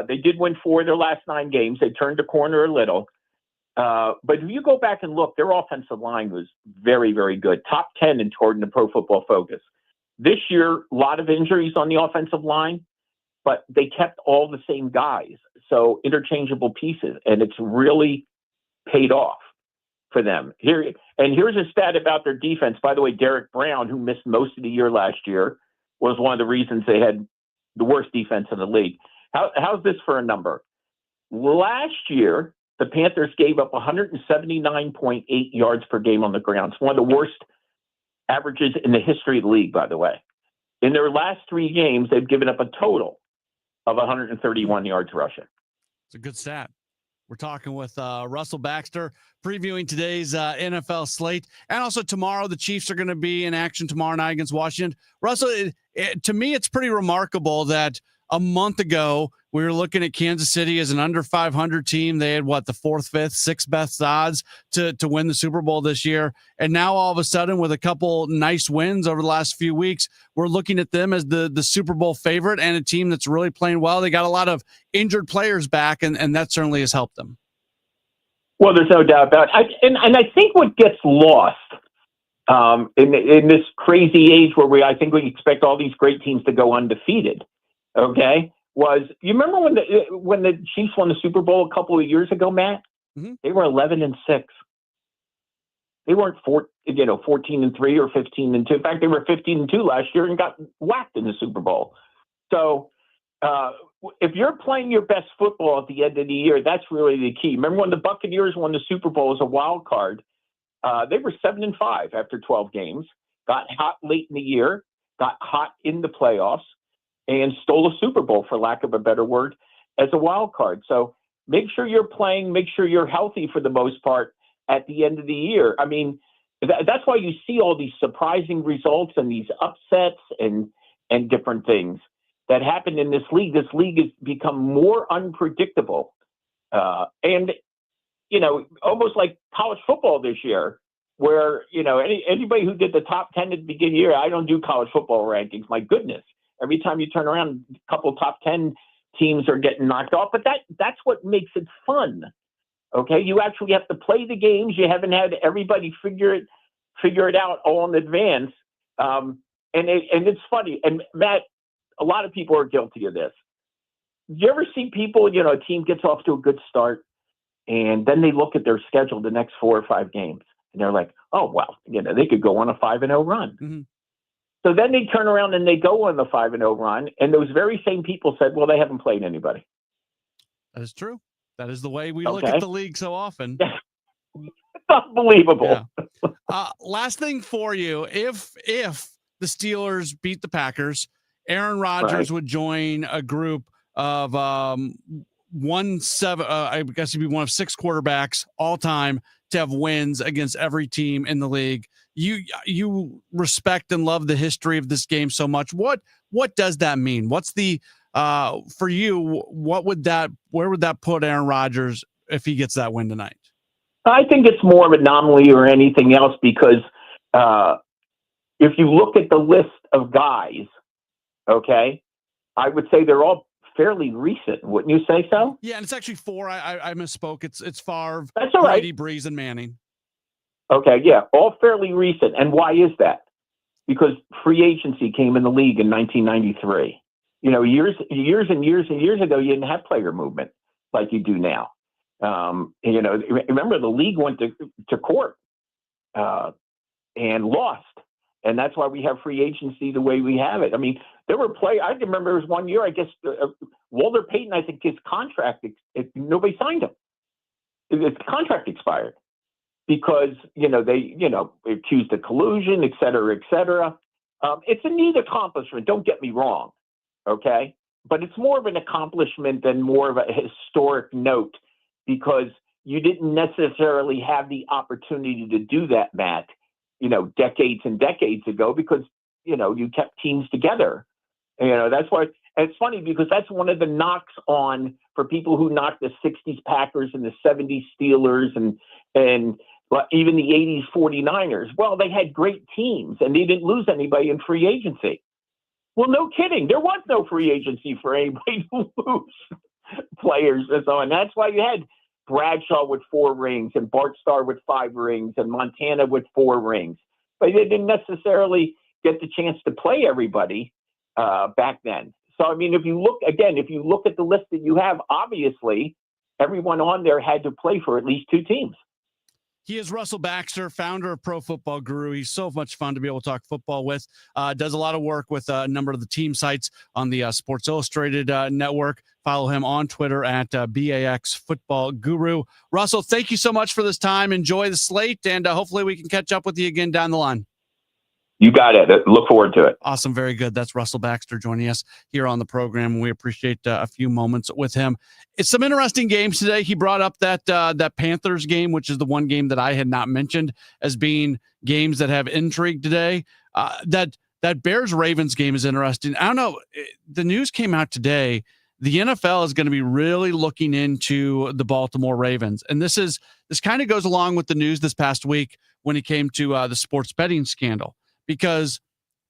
they did win 4 of their last 9 games. They turned the corner a little. But if you go back and look, their offensive line was very, very good. Top 10 according to Pro Football Focus. This year, a lot of injuries on the offensive line, but they kept all the same guys. So interchangeable pieces, and it's really paid off for them. Here's a stat about their defense. By the way, Derek Brown, who missed most of the year last year, was one of the reasons they had the worst defense in the league. How's this for a number? Last year, the Panthers gave up 179.8 yards per game on the ground. It's one of the worst averages in the history of the league, by the way. In their last 3 games, they've given up a total of 131 yards rushing. It's a good stat. We're talking with Russell Baxter, previewing today's NFL slate. And also tomorrow, the Chiefs are going to be in action tomorrow night against Washington. Russell, to me, it's pretty remarkable that a month ago, we were looking at Kansas City as an under 500 team. They had, the 4th, 5th, 6th best odds to win the Super Bowl this year. And now all of a sudden, with a couple nice wins over the last few weeks, we're looking at them as the Super Bowl favorite and a team that's really playing well. They got a lot of injured players back, and that certainly has helped them. Well, there's no doubt about it. And I think what gets lost in this crazy age where I think we expect all these great teams to go undefeated, okay, was you remember when the Chiefs won the Super Bowl a couple of years ago, Matt? Mm-hmm. They were 11-6. They weren't 14-3 or 15-2. In fact, they were 15-2 last year and got whacked in the Super Bowl. So if you're playing your best football at the end of the year, that's really the key. Remember when the Buccaneers won the Super Bowl as a wild card? They were 7-5 after 12 games, got hot late in the year, got hot in the playoffs, and stole a Super Bowl, for lack of a better word, as a wild card. So make sure you're playing, make sure you're healthy for the most part at the end of the year. I mean, that's why you see all these surprising results and these upsets and different things that happen in this league. This league has become more unpredictable. And, almost like college football this year, where, anybody who did the top 10 at the beginning of the year, I don't do college football rankings, my goodness. Every time you turn around, a couple of top 10 teams are getting knocked off. But that's what makes it fun. Okay, you actually have to play the games. You haven't had everybody figure it out all in advance. And it's funny. And Matt, a lot of people are guilty of this. Do you ever see people, a team gets off to a good start, and then they look at their schedule the next 4 or 5 games, and they're like, oh, well, they could go on a 5-0 run. Mm-hmm. So then they turn around and they go on the 5-0 run, and those very same people said, well, they haven't played anybody. That is true. That is the way we look at the league so often. It's unbelievable. Yeah. Last thing for you, if the Steelers beat the Packers, Aaron Rodgers would join a group of I guess he'd be one of 6 quarterbacks all time to have wins against every team in the league. You respect and love the history of this game so much. What does that mean? What's the for you? Where would that put Aaron Rodgers if he gets that win tonight? I think it's more of an anomaly or anything else because if you look at the list of guys, okay, I would say they're all fairly recent. Wouldn't you say so? Yeah, and it's actually 4. I misspoke. It's Favre, that's all right. Brady, Breeze, and Manning. Okay, yeah, all fairly recent. And why is that? Because free agency came in the league in 1993. Years and years ago, you didn't have player movement like you do now. Remember the league went to court and lost. And that's why we have free agency the way we have it. I mean, there were I can remember there was one year, I guess, Walter Payton, I think his contract, nobody signed him. His contract expired because, they accused of collusion, et cetera, et cetera. It's a neat accomplishment. Don't get me wrong. Okay. But it's more of an accomplishment than more of a historic note because you didn't necessarily have the opportunity to do that, Matt, decades and decades ago, because, you kept teams together. That's why. And it's funny because that's one of the knocks for people who knock the 60s Packers and the 70s Steelers and even the 80s 49ers. Well, they had great teams and they didn't lose anybody in free agency. Well, no kidding. There was no free agency for anybody to lose players and so on. That's why you had Bradshaw with 4 rings and Bart Starr with 5 rings and Montana with 4 rings. But they didn't necessarily get the chance to play everybody back then. So, I mean, if you look at the list that you have, obviously everyone on there had to play for at least 2 teams. He is Russell Baxter, founder of Pro Football Guru. He's so much fun to be able to talk football with. Does a lot of work with a number of the team sites on the Sports Illustrated network. Follow him on Twitter at BAX Football Guru. Russell, thank you so much for this time. Enjoy the slate, and hopefully we can catch up with you again down the line. You got it. Look forward to it. Awesome. Very good. That's Russell Baxter joining us here on the program. We appreciate a few moments with him. It's some interesting games today. He brought up that Panthers game, which is the one game that I had not mentioned as being games that have intrigue today. That Bears-Ravens game is interesting. I don't know. The news came out today. The NFL is going to be really looking into the Baltimore Ravens. And this kind of goes along with the news this past week when it came to the sports betting scandal. Because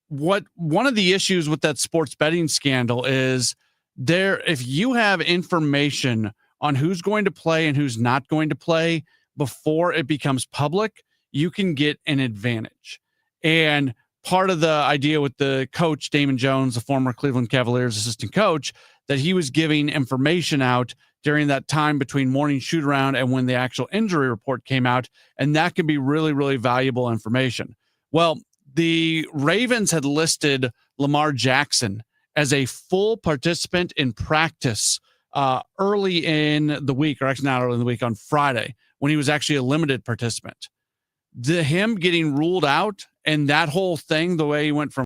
one of the issues with that sports betting scandal is if you have information on who's going to play and who's not going to play before it becomes public, you can get an advantage. And part of the idea with the coach, Damon Jones, the former Cleveland Cavaliers assistant coach, that he was giving information out during that time between morning shoot around and when the actual injury report came out. And that could be really, really valuable information. Well, the Ravens had listed Lamar Jackson as a full participant in practice early in the week, or actually not early in the week, on Friday, when he was actually a limited participant. Him getting ruled out and that whole thing, the way he went from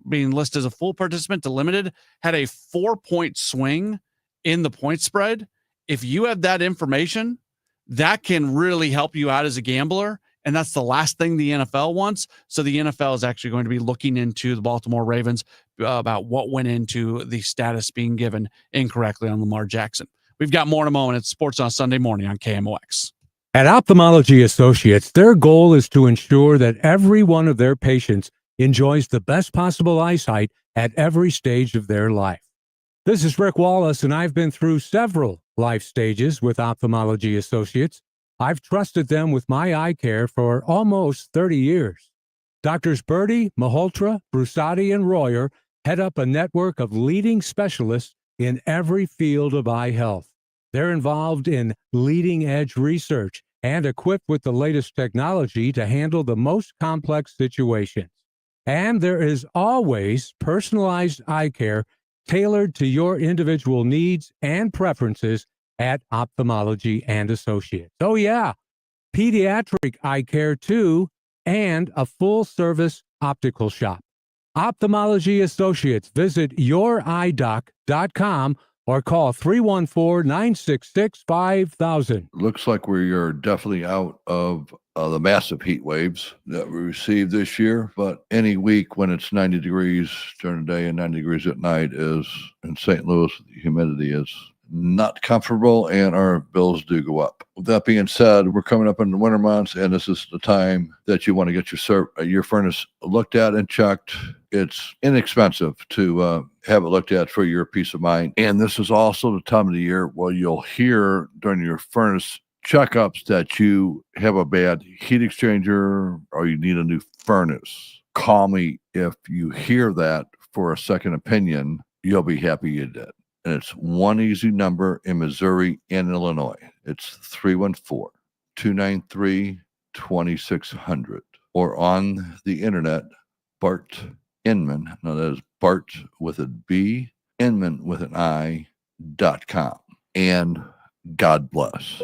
being listed as a full participant to limited, had a 4-point swing in the point spread. If you have that information, that can really help you out as a gambler. And that's the last thing the NFL wants. So the NFL is actually going to be looking into the Baltimore Ravens about what went into the status being given incorrectly on Lamar Jackson. We've got more in a moment. It's Sports on Sunday Morning on KMOX. At Ophthalmology Associates, their goal is to ensure that every one of their patients enjoys the best possible eyesight at every stage of their life. This is Rick Wallace, and I've been through several life stages with Ophthalmology Associates. I've trusted them with my eye care for almost 30 years. Doctors Birdie, Malhotra, Brusati, and Royer head up a network of leading specialists in every field of eye health. They're involved in leading-edge research and equipped with the latest technology to handle the most complex situations. And there is always personalized eye care tailored to your individual needs and preferences at Ophthalmology and Associates. Oh yeah, pediatric eye care too, and a full-service optical shop. Ophthalmology Associates. Visit youridoc.com or call 314-966-5000. Looks like we are definitely out of the massive heat waves that we received this year, but any week when it's 90 degrees during the day and 90 degrees at night is, in St. Louis, the humidity is not comfortable, and our bills do go up. With that being said, we're coming up in the winter months, and this is the time that you want to get your furnace looked at and checked. It's inexpensive to have it looked at for your peace of mind. And this is also the time of the year where you'll hear during your furnace checkups that you have a bad heat exchanger or you need a new furnace. Call me if you hear that for a second opinion. You'll be happy you did. And it's one easy number in Missouri and Illinois. It's 314-293-2600. Or on the internet, Bart Inman, now that is Bart with a B, Inman with an I.com. And God bless.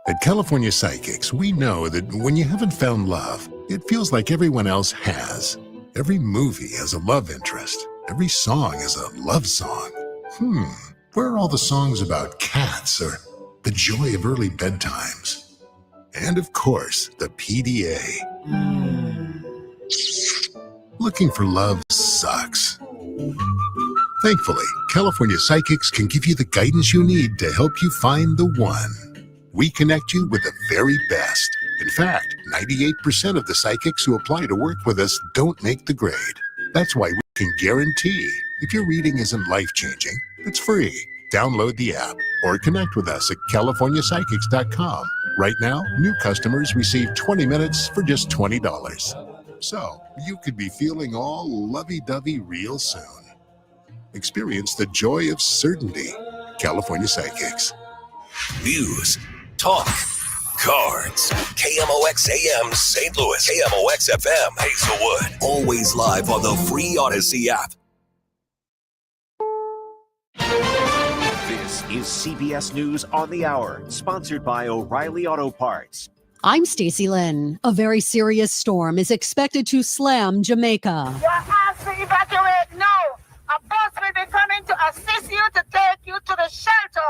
At California Psychics, we know that when you haven't found love, it feels like everyone else has. Every movie has a love interest. Every song is a love song. Where are all the songs about cats or the joy of early bedtimes, and of course, the PDA. Looking for love sucks. Thankfully, California Psychics can give you the guidance you need to help you find the one. We connect you with the very best. In fact, 98% of the psychics who apply to work with us don't make the grade. That's why we can guarantee if your reading isn't life-changing, it's free. Download the app or connect with us at CaliforniaPsychics.com. Right now, new customers receive 20 minutes for just $20. So, you could be feeling all lovey-dovey real soon. Experience the joy of certainty. California Psychics. News, talk, cards. KMOX AM St. Louis. KMOX FM Hazelwood. Always live on the free Odyssey app. This is CBS News on the Hour, sponsored by O'Reilly Auto Parts. I'm Stacey Lynn. A very serious storm is expected to slam Jamaica. You're asked to evacuate now. A bus will be coming to assist you to take you to the shelter.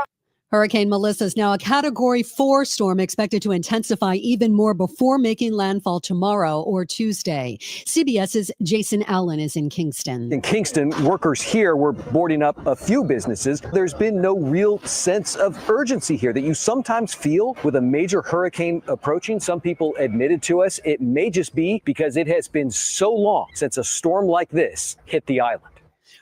Hurricane Melissa is now a Category 4 storm expected to intensify even more before making landfall tomorrow or Tuesday. CBS's Jason Allen is in Kingston. In Kingston, workers here were boarding up a few businesses. There's been no real sense of urgency here that you sometimes feel with a major hurricane approaching. Some people admitted to us it may just be because it has been so long since a storm like this hit the island.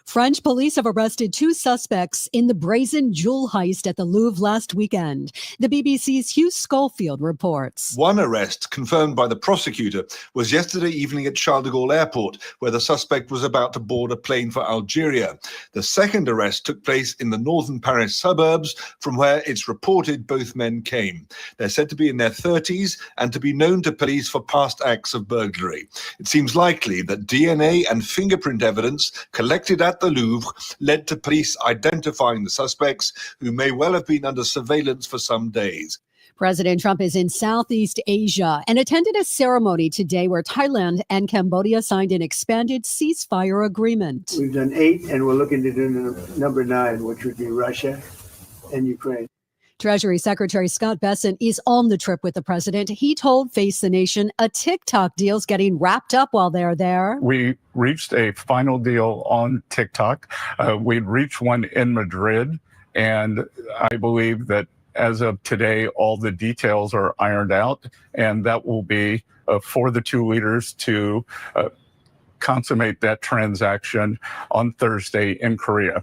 French police have arrested 2 suspects in the brazen jewel heist at the Louvre last weekend. The BBC's Hugh Schofield reports. One arrest, confirmed by the prosecutor, was yesterday evening at Charles de Gaulle Airport, where the suspect was about to board a plane for Algeria. The second arrest took place in the northern Paris suburbs, from where it's reported both men came. They're said to be in their 30s and to be known to police for past acts of burglary. It seems likely that DNA and fingerprint evidence collected at the Louvre led to police identifying the suspects, who may well have been under surveillance for some days. President Trump is in Southeast Asia and attended a ceremony today where Thailand and Cambodia signed an expanded ceasefire agreement. We've done 8, and we're looking to do number 9, which would be Russia and Ukraine. Treasury Secretary Scott Bessent is on the trip with the president. He told Face the Nation a TikTok deal's getting wrapped up while they're there. We reached a final deal on TikTok. We'd reached one in Madrid, and I believe that as of today, all the details are ironed out, and that will be for the 2 leaders to consummate that transaction on Thursday in Korea.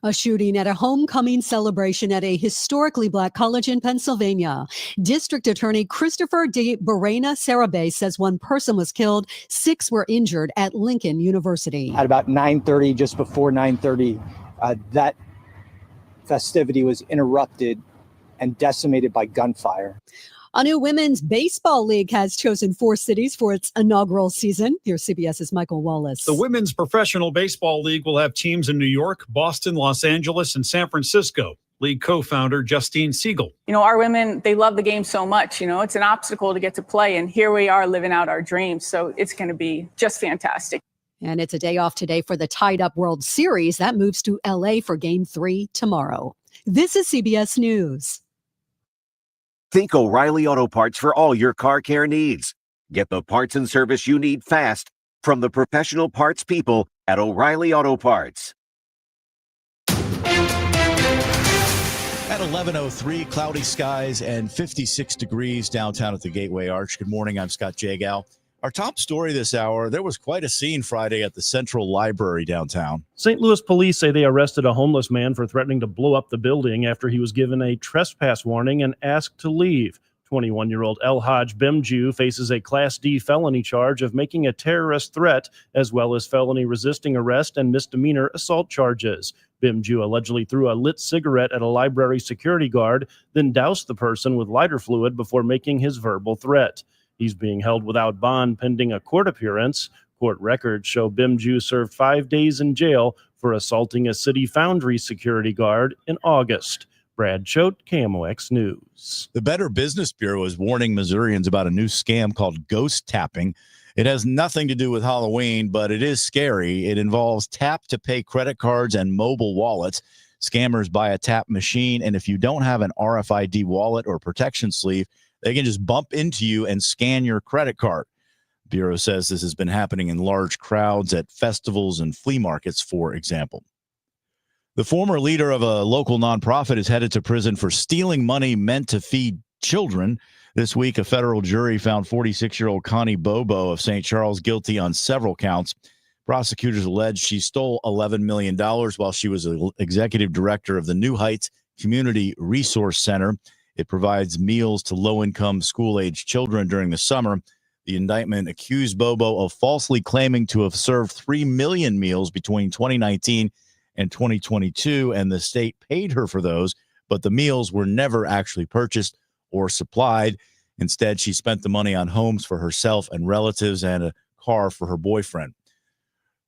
A shooting at a homecoming celebration at a historically black college in Pennsylvania. District Attorney Christopher de Barrena Sarabay says 1 person was killed, 6 were injured at Lincoln University. At about 9:30, just before 9:30, that festivity was interrupted and decimated by gunfire. A new women's baseball league has chosen 4 cities for its inaugural season. Here's CBS's Michael Wallace. The Women's Professional Baseball League will have teams in New York, Boston, Los Angeles, and San Francisco. League co-founder Justine Siegel. You know, our women, they love the game so much. You know, it's an obstacle to get to play, and here we are living out our dreams. So it's going to be just fantastic. And it's a day off today for the Tied Up World Series. That moves to LA for Game 3 tomorrow. This is CBS News. Think O'Reilly Auto Parts for all your car care needs. Get the parts and service you need fast from the professional parts people at O'Reilly Auto Parts. At 11:03, cloudy skies and 56 degrees downtown at the Gateway Arch. Good morning, I'm Scott Jagow. Our top story this hour, there was quite a scene Friday at the Central Library downtown. St. Louis police say they arrested a homeless man for threatening to blow up the building after he was given a trespass warning and asked to leave. 21-year-old El Haj Bimju faces a Class D felony charge of making a terrorist threat, as well as felony resisting arrest and misdemeanor assault charges. Bimju allegedly threw a lit cigarette at a library security guard, then doused the person with lighter fluid before making his verbal threat. He's being held without bond pending a court appearance. Court records show Bimju served 5 days in jail for assaulting a City Foundry security guard in August. Brad Choate, KMOX News. The Better Business Bureau is warning Missourians about a new scam called ghost tapping. It has nothing to do with Halloween, but it is scary. It involves tap-to-pay credit cards and mobile wallets. Scammers buy a tap machine, and if you don't have an RFID wallet or protection sleeve, they can just bump into you and scan your credit card. Bureau says this has been happening in large crowds at festivals and flea markets, for example. The former leader of a local nonprofit is headed to prison for stealing money meant to feed children. This week, a federal jury found 46-year-old Connie POBO of St. Charles guilty on several counts. Prosecutors allege she stole $11 million while she was an executive director of the New Heights Community Resource Center. It provides meals to low-income school-age children during the summer. The indictment accused POBO of falsely claiming to have served 3 million meals between 2019 and 2022, and the state paid her for those, but the meals were never actually purchased or supplied. Instead, she spent the money on homes for herself and relatives and a car for her boyfriend.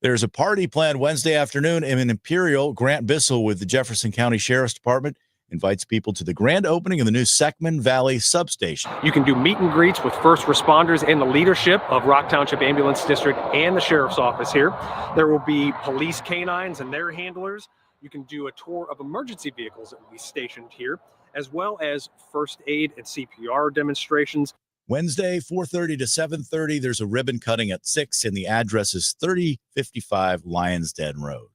There's a party planned Wednesday afternoon in Imperial. Grant Bissell with the Jefferson County Sheriff's Department invites people to the grand opening of the new Seckman Valley substation. You can do meet and greets with first responders and the leadership of Rock Township Ambulance District and the Sheriff's Office here. There will be police canines and their handlers. You can do a tour of emergency vehicles that will be stationed here, as well as first aid and CPR demonstrations. Wednesday, 4:30 to 7:30. There's a ribbon cutting at 6, and the address is 3055 Lions Den Road.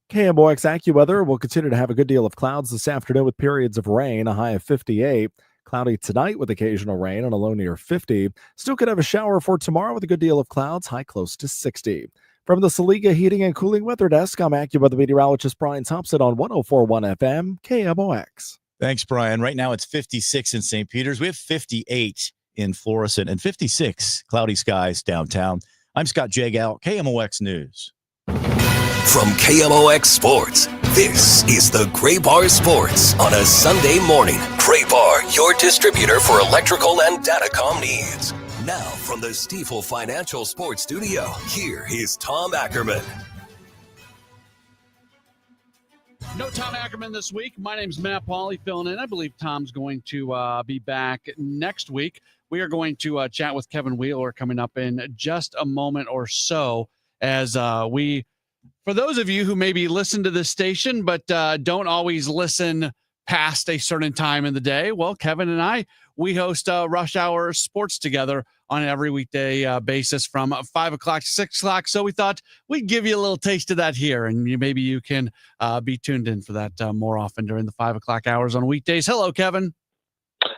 KMOX AccuWeather will continue to have a good deal of clouds this afternoon with periods of rain, a high of 58. Cloudy tonight with occasional rain and a low near 50. Still could have a shower for tomorrow with a good deal of clouds, high close to 60. From the Saliga Heating and Cooling Weather Desk, I'm AccuWeather meteorologist Brian Thompson on 104.1 FM, KMOX. Thanks, Brian. Right now it's 56 in St. Peters. We have 58 in Florissant and 56 cloudy skies downtown. I'm Scott Jagal, KMOX News. From KMOX Sports, this is the Gray Bar Sports on a Sunday morning. Gray Bar, your distributor for electrical and datacom needs. Now from the Stifel Financial Sports Studio, here is Tom Ackerman. No Tom Ackerman this week. My name's Matt Pauley filling in. I believe Tom's going to be back next week. We are going to chat with Kevin Wheeler coming up in just a moment or so as for those of you who maybe listen to this station but don't always listen past a certain time in the day, well, Kevin and we host Rush Hour Sports together on an every weekday basis from 5 o'clock to 6 o'clock. So we thought we'd give you a little taste of that here, and maybe you can be tuned in for that more often during the 5 o'clock hours on weekdays. Hello, Kevin.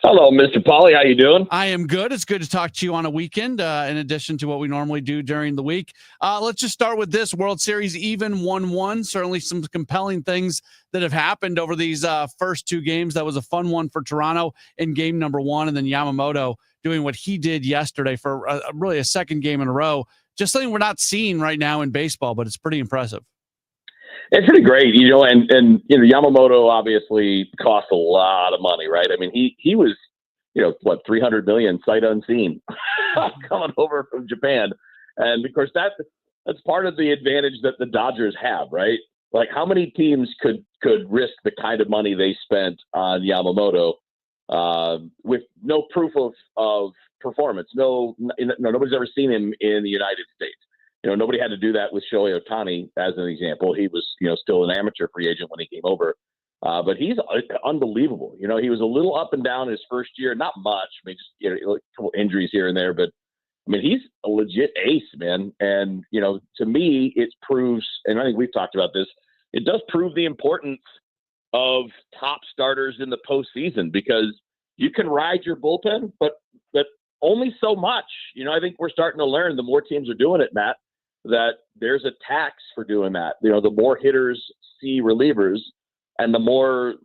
Hello, Mr. Pauley. How you doing? I am good. It's good to talk to you on a weekend, in addition to what we normally do during the week. Let's just start with this World Series even 1-1. Certainly some compelling things that have happened over these first two games. That was a fun one for Toronto in game number 1, and then Yamamoto doing what he did yesterday for really a second game in a row. Just something we're not seeing right now in baseball, but it's pretty impressive. It's pretty great, and Yamamoto obviously cost a lot of money, right? I mean, he was, $300 million sight unseen coming over from Japan. And of course that's part of the advantage that the Dodgers have, right? Like, how many teams could risk the kind of money they spent on Yamamoto with no proof of performance? Nobody's ever seen him in the United States. Nobody had to do that with Shohei Ohtani as an example. He was, still an amateur free agent when he came over. But he's unbelievable. He was a little up and down his first year, not much. I mean, just a couple injuries here and there, but I mean, he's a legit ace, man. And, to me, it proves, and I think we've talked about this, it does prove the importance of top starters in the postseason, because you can ride your bullpen, but only so much. I think we're starting to learn, the more teams are doing it, Matt, that there's a tax for doing that. The more hitters see relievers, and the more,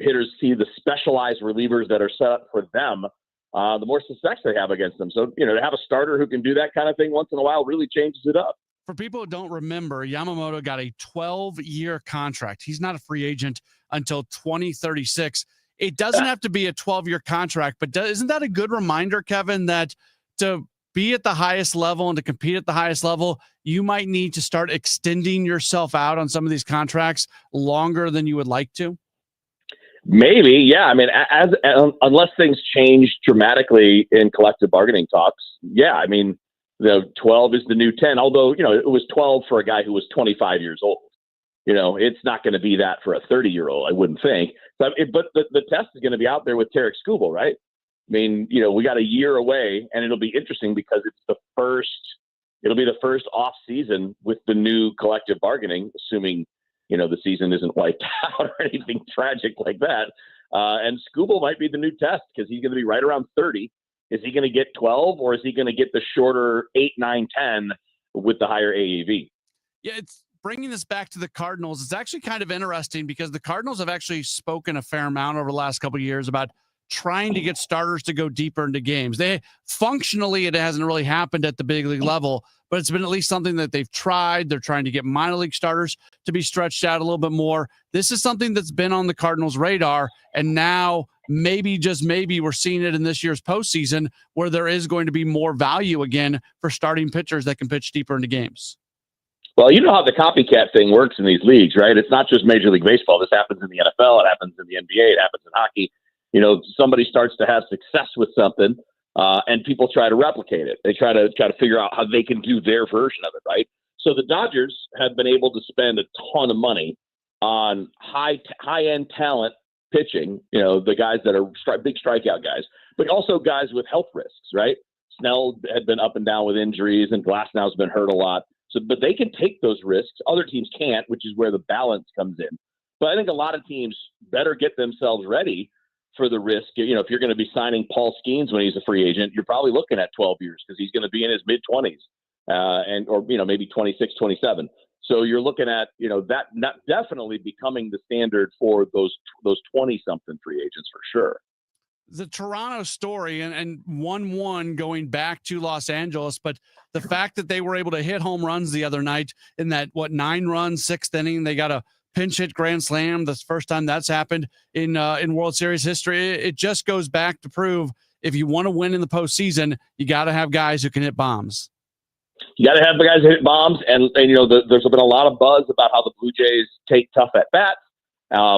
hitters see the specialized relievers that are set up for them, the more success they have against them. So, to have a starter who can do that kind of thing once in a while really changes it up. For people who don't remember, Yamamoto got a 12-year contract. He's not a free agent until 2036. It doesn't have to be a 12-year contract, but isn't that a good reminder, Kevin, that to be at the highest level and to compete at the highest level, you might need to start extending yourself out on some of these contracts longer than you would like to? Maybe, yeah. I mean, unless things change dramatically in collective bargaining talks, yeah. I mean, the 12 is the new 10, although, it was 12 for a guy who was 25 years old. It's not going to be that for a 30-year-old, I wouldn't think. But the test is going to be out there with Tarek Skubal, right? I mean, we got a year away, and it'll be interesting because it'll be the first off season with the new collective bargaining, assuming, the season isn't wiped out or anything tragic like that. And Skubal might be the new test because he's going to be right around 30. Is he going to get 12 or is he going to get the shorter 8, 9, 10 with the higher AAV? Yeah, it's bringing this back to the Cardinals. It's actually kind of interesting because the Cardinals have actually spoken a fair amount over the last couple of years about trying to get starters to go deeper into games. Functionally, it hasn't really happened at the big league level, but it's been at least something that they've tried. They're trying to get minor league starters to be stretched out a little bit more. This is something that's been on the Cardinals' radar, and now maybe, just maybe, we're seeing it in this year's postseason where there is going to be more value again for starting pitchers that can pitch deeper into games. Well, you know how the copycat thing works in these leagues, right? It's not just Major League Baseball. This happens in the NFL. It happens in the NBA. It happens in hockey. Somebody starts to have success with something, and people try to replicate it. They try to figure out how they can do their version of it, right? So the Dodgers have been able to spend a ton of money on high-end talent pitching, the guys that are big strikeout guys, but also guys with health risks, right? Snell had been up and down with injuries, and Glasnow's been hurt a lot. So, but they can take those risks. Other teams can't, which is where the balance comes in. But I think a lot of teams better get themselves ready for the risk. If you're going to be signing Paul Skeens when he's a free agent, you're probably looking at 12 years because he's going to be in his mid-20s or maybe 26, 27. So you're looking at, that not definitely becoming the standard for those 20-something free agents for sure. The Toronto story and 1-1 going back to Los Angeles, but the fact that they were able to hit home runs the other night in that 9-run 6th inning, they got a pinch hit grand slam. That's the first time that's happened in World Series history. It just goes back to prove if you want to win in the postseason, you got to have guys who can hit bombs. You got to have the guys who hit bombs, and there's been a lot of buzz about how the Blue Jays take tough at bats.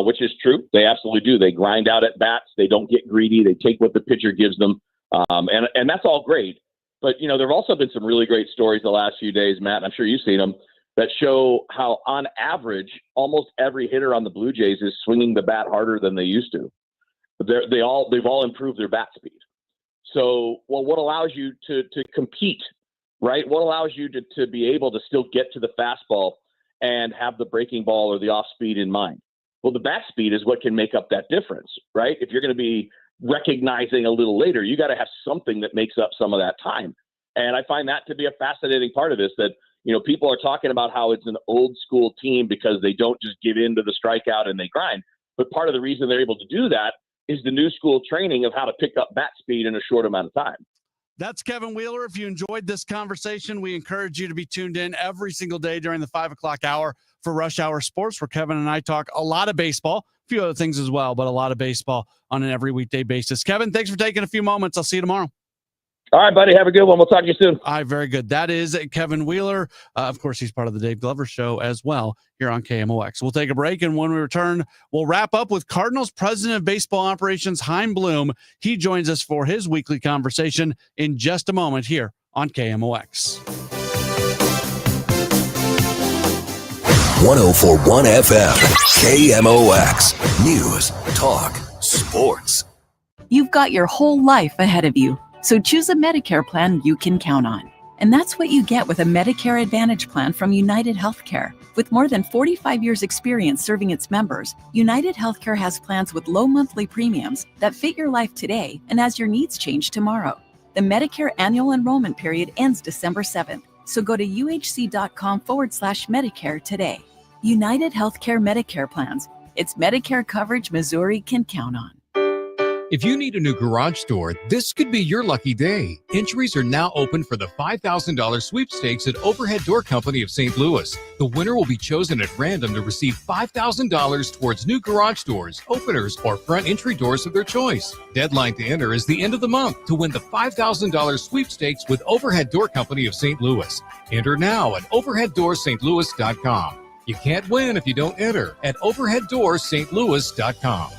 Which is true. They absolutely do. They grind out at bats. They don't get greedy. They take what the pitcher gives them. And that's all great. But, there have also been some really great stories the last few days, Matt, and I'm sure you've seen them, that show how on average, almost every hitter on the Blue Jays is swinging the bat harder than they used to. They've all improved their bat speed. So, what allows you to compete, right? What allows you to be able to still get to the fastball and have the breaking ball or the off speed in mind? Well, the bat speed is what can make up that difference, right? If you're going to be recognizing a little later, you got to have something that makes up some of that time. And I find that to be a fascinating part of this, that, people are talking about how it's an old school team because they don't just give in to the strikeout and they grind. But part of the reason they're able to do that is the new school training of how to pick up bat speed in a short amount of time. That's Kevin Wheeler. If you enjoyed this conversation, we encourage you to be tuned in every single day during the 5 o'clock hour for Rush Hour Sports, where Kevin and I talk a lot of baseball, a few other things as well, but a lot of baseball on an every weekday basis. Kevin, thanks for taking a few moments. I'll see you tomorrow. All right, buddy. Have a good one. We'll talk to you soon. All right, very good. That is Kevin Wheeler. Of course, he's part of the Dave Glover Show as well here on KMOX. We'll take a break, and when we return, we'll wrap up with Cardinals President of Baseball Operations, Chaim Bloom. He joins us for his weekly conversation in just a moment here on KMOX. 104.1 FM, KMOX. News, talk, sports. You've got your whole life ahead of you, so choose a Medicare plan you can count on. And that's what you get with a Medicare Advantage plan from United Healthcare. With more than 45 years' experience serving its members, United Healthcare has plans with low monthly premiums that fit your life today and as your needs change tomorrow. The Medicare annual enrollment period ends December 7th, so go to uhc.com/Medicare today. United Healthcare Medicare plans. It's Medicare coverage Missouri can count on. If you need a new garage door, this could be your lucky day. Entries are now open for the $5,000 sweepstakes at Overhead Door Company of St. Louis. The winner will be chosen at random to receive $5,000 towards new garage doors, openers, or front entry doors of their choice. Deadline to enter is the end of the month to win the $5,000 sweepstakes with Overhead Door Company of St. Louis. Enter now at overheaddoorsstlouis.com. You can't win if you don't enter at overheaddoorsstlouis.com.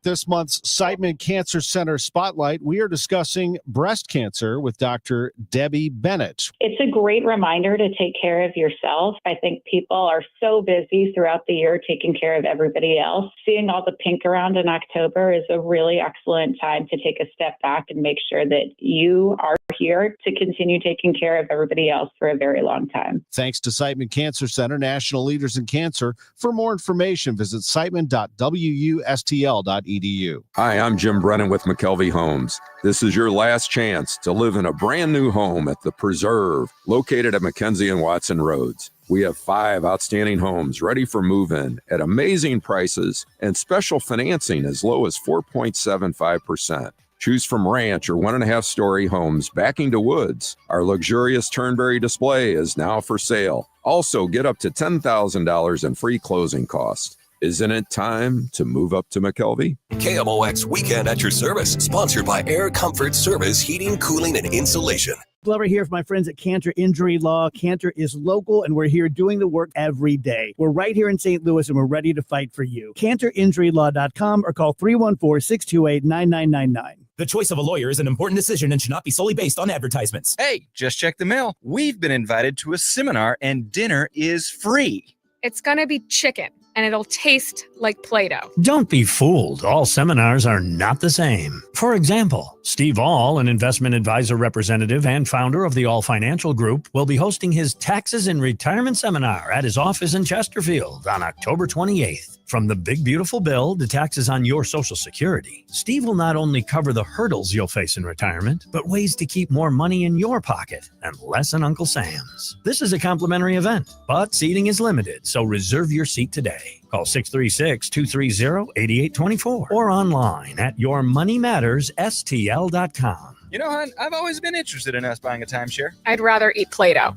this month's Siteman Cancer Center Spotlight, we are discussing breast cancer with Dr. Debbie Bennett. It's a great reminder to take care of yourself. I think people are so busy throughout the year taking care of everybody else. Seeing all the pink around in October is a really excellent time to take a step back and make sure that you are here to continue taking care of everybody else for a very long time. Thanks to Siteman Cancer Center, national leaders in cancer. For more information, visit siteman.wustl.edu. Hi, I'm Jim Brennan with McKelvey Homes. This is your last chance to live in a brand new home at The Preserve, located at Mackenzie and Watson Roads. We have 5 outstanding homes ready for move-in at amazing prices and special financing as low as 4.75%. Choose from ranch or 1.5-story homes backing to woods. Our luxurious Turnberry display is now for sale. Also, get up to $10,000 in free closing costs. Isn't it time to move up to McKelvey? KMOX Weekend at Your Service, sponsored by Air Comfort Service Heating, Cooling, and Insulation. Glover here from my friends at Cantor Injury Law. Cantor is local, and we're here doing the work every day. We're right here in St. Louis, and we're ready to fight for you. CantorInjuryLaw.com or call 314-628-9999. The choice of a lawyer is an important decision and should not be solely based on advertisements. Hey, just check the mail. We've been invited to a seminar, and dinner is free. It's going to be chicken, and it'll taste like Play-Doh. Don't be fooled. All seminars are not the same. For example, Steve All, an investment advisor representative and founder of the All Financial Group, will be hosting his Taxes and Retirement Seminar at his office in Chesterfield on October 28th. From the big beautiful bill to taxes on your Social Security, Steve will not only cover the hurdles you'll face in retirement, but ways to keep more money in your pocket and less in Uncle Sam's. This is a complimentary event, but seating is limited, so reserve your seat today. Call 636-230-8824 or online at yourmoneymattersstl.com. You know, hon, I've always been interested in us buying a timeshare. I'd rather eat Play-Doh.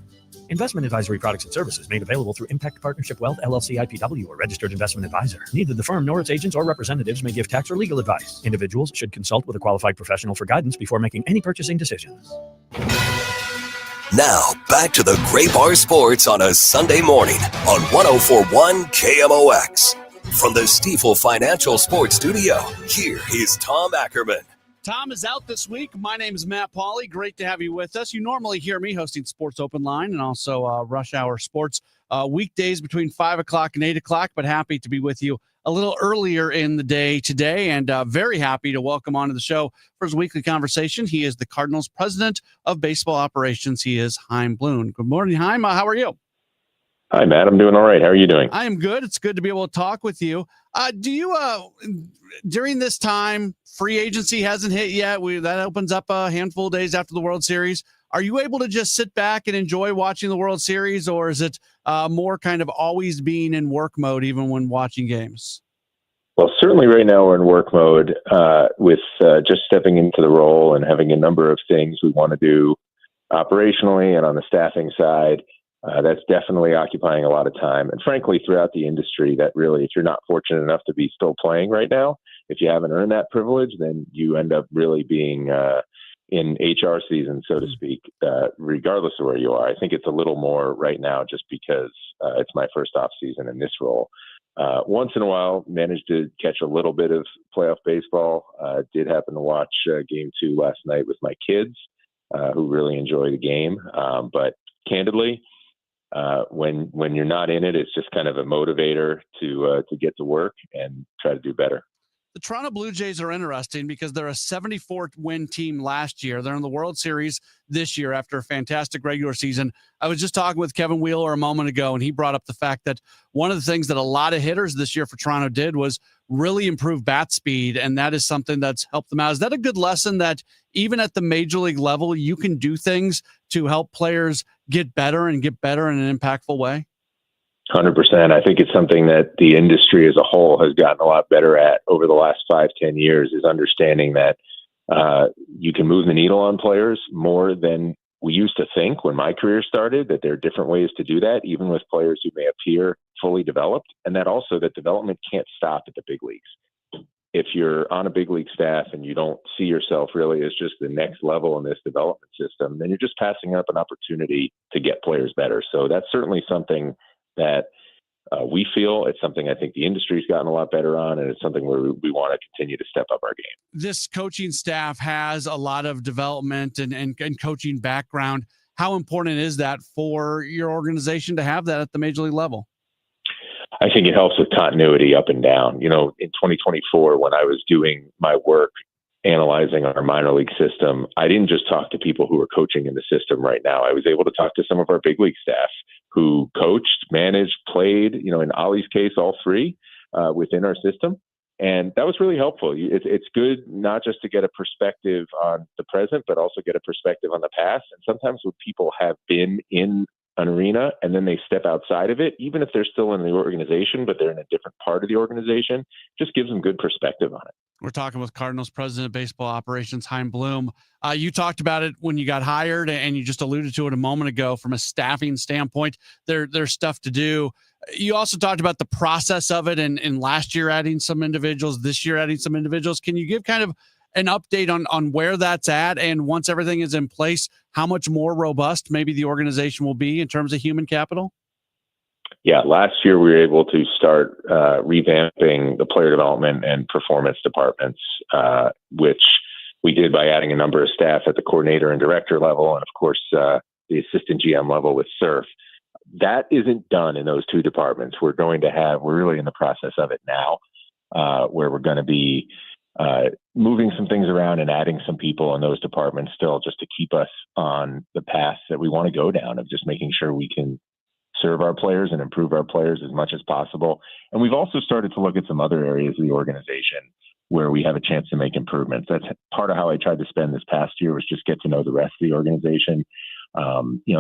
Investment advisory products and services made available through Impact Partnership Wealth, LLC IPW, or registered investment advisor. Neither the firm nor its agents or representatives may give tax or legal advice. Individuals should consult with a qualified professional for guidance before making any purchasing decisions. Now, back to the Gray Bar Sports on a Sunday morning on 104.1 KMOX. From the Stifel Financial Sports Studio, here is Tom Ackerman. Tom is out this week. My name is Matt Pauley. Great to have you with us. You normally hear me hosting Sports Open Line and also Rush Hour Sports weekdays between 5 o'clock and 8 o'clock, but happy to be with you a little earlier in the day today, and very happy to welcome onto the show for his weekly conversation. He is the Cardinals president of baseball operations. He is Chaim Bloom. Good morning, Chaim. How are you? Hi, Matt. I'm doing all right. How are you doing? I am good. It's good to be able to talk with you. Do you, during this time, free agency hasn't hit yet. That opens up a handful of days after the World Series. Are you able to just sit back and enjoy watching the World Series, or is it more kind of always being in work mode even when watching games? Well, certainly right now we're in work mode with just stepping into the role and having a number of things we want to do operationally and on the staffing side. That's definitely occupying a lot of time. And frankly, throughout the industry, that really, if you're not fortunate enough to be still playing right now, if you haven't earned that privilege, then you end up really being in HR season, so to speak, regardless of where you are. I think it's a little more right now just because it's my first off season in this role. Once in a while, managed to catch a little bit of playoff baseball. Did happen to watch game 2 last night with my kids, who really enjoy the game. But candidly, when you're not in it, it's just kind of a motivator to get to work and try to do better. The Toronto Blue Jays are interesting because they're a 74-win team last year. They're in the World Series this year after a fantastic regular season. I was just talking with Kevin Wheeler a moment ago, and he brought up the fact that one of the things that a lot of hitters this year for Toronto did was really improve bat speed, and that is something that's helped them out. Is that a good lesson that even at the major league level, you can do things to help players get better and get better in an impactful way? 100%. I think it's something that the industry as a whole has gotten a lot better at over the last 5-10 years, is understanding that you can move the needle on players more than we used to think when my career started, that there are different ways to do that, even with players who may appear fully developed, and that also that development can't stop at the big leagues. If you're on a big league staff and you don't see yourself really as just the next level in this development system, then you're just passing up an opportunity to get players better. So that's certainly something that we feel. It's something I think the industry's gotten a lot better on, and it's something where we want to continue to step up our game. This coaching staff has a lot of development and coaching background. How important is that for your organization to have that at the major league level? I think it helps with continuity up and down. In 2024, when I was doing my work analyzing our minor league system, I didn't just talk to people who were coaching in the system right now. I was able to talk to some of our big league staff who coached, managed, played, in Ollie's case, all three within our system. And that was really helpful. It's good not just to get a perspective on the present, but also get a perspective on the past. And sometimes when people have been in an arena and then they step outside of it, even if they're still in the organization, but they're in a different part of the organization, just gives them good perspective on it. We're talking with Cardinals President of Baseball Operations, Chaim Bloom. You talked about it when you got hired, and you just alluded to it a moment ago. From a staffing standpoint, there's stuff to do. You also talked about the process of it, and last year adding some individuals, this year adding some individuals. Can you give kind of an update on where that's at, and once everything is in place, how much more robust maybe the organization will be in terms of human capital? Yeah, last year we were able to start revamping the player development and performance departments, which we did by adding a number of staff at the coordinator and director level, and of course the assistant GM level with Surf. That isn't done in those two departments. We're really in the process of it now, where we're going to be moving some things around and adding some people in those departments still, just to keep us on the path that we want to go down of just making sure we can serve our players and improve our players as much as possible. And we've also started to look at some other areas of the organization where we have a chance to make improvements. That's part of how I tried to spend this past year, was just get to know the rest of the organization.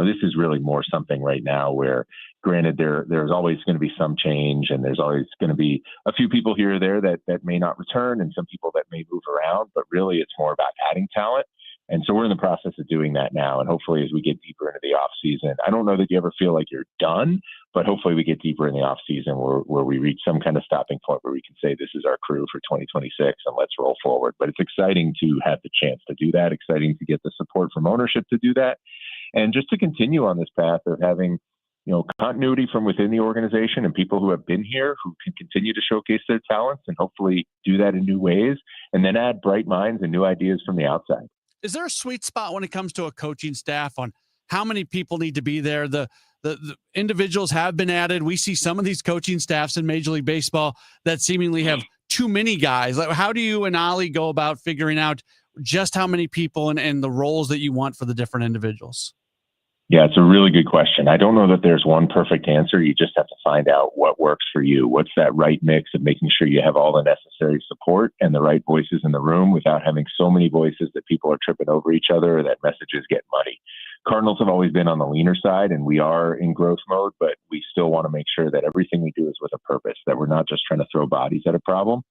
This is really more something right now where, granted, there's always going to be some change, and there's always going to be a few people here or there that may not return, and some people that may move around, but really it's more about adding talent. And so we're in the process of doing that now. And hopefully as we get deeper into the off season, I don't know that you ever feel like you're done, but hopefully we get deeper in the off season where we reach some kind of stopping point where we can say, this is our crew for 2026 and let's roll forward. But it's exciting to have the chance to do that, exciting to get the support from ownership to do that. And just to continue on this path of having, continuity from within the organization and people who have been here who can continue to showcase their talents and hopefully do that in new ways, and then add bright minds and new ideas from the outside. Is there a sweet spot when it comes to a coaching staff on how many people need to be there? The individuals have been added. We see some of these coaching staffs in Major League Baseball that seemingly have too many guys. Like, how do you and Ollie go about figuring out just how many people and the roles that you want for the different individuals? Yeah, it's a really good question. I don't know that there's one perfect answer. You just have to find out what works for you. What's that right mix of making sure you have all the necessary support and the right voices in the room without having so many voices that people are tripping over each other or that messages get muddy. Cardinals have always been on the leaner side, and we are in growth mode, but we still want to make sure that everything we do is with a purpose, that we're not just trying to throw bodies at a problem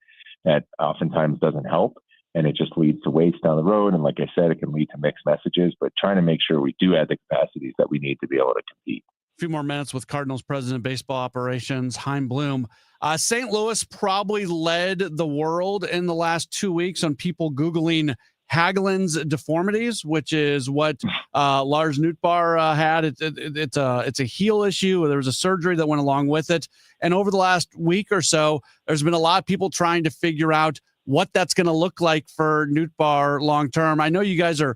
that oftentimes doesn't help. And it just leads to waste down the road. And like I said, it can lead to mixed messages, but trying to make sure we do add the capacities that we need to be able to compete. A few more minutes with Cardinals President of Baseball Operations, Chaim Bloom. St. Louis probably led the world in the last 2 weeks on people Googling Hagelin's deformities, which is what Lars Nootbaar had. It's a heel issue. There was a surgery that went along with it. And over the last week or so, there's been a lot of people trying to figure out what that's going to look like for Nootbaar long term. I know you guys are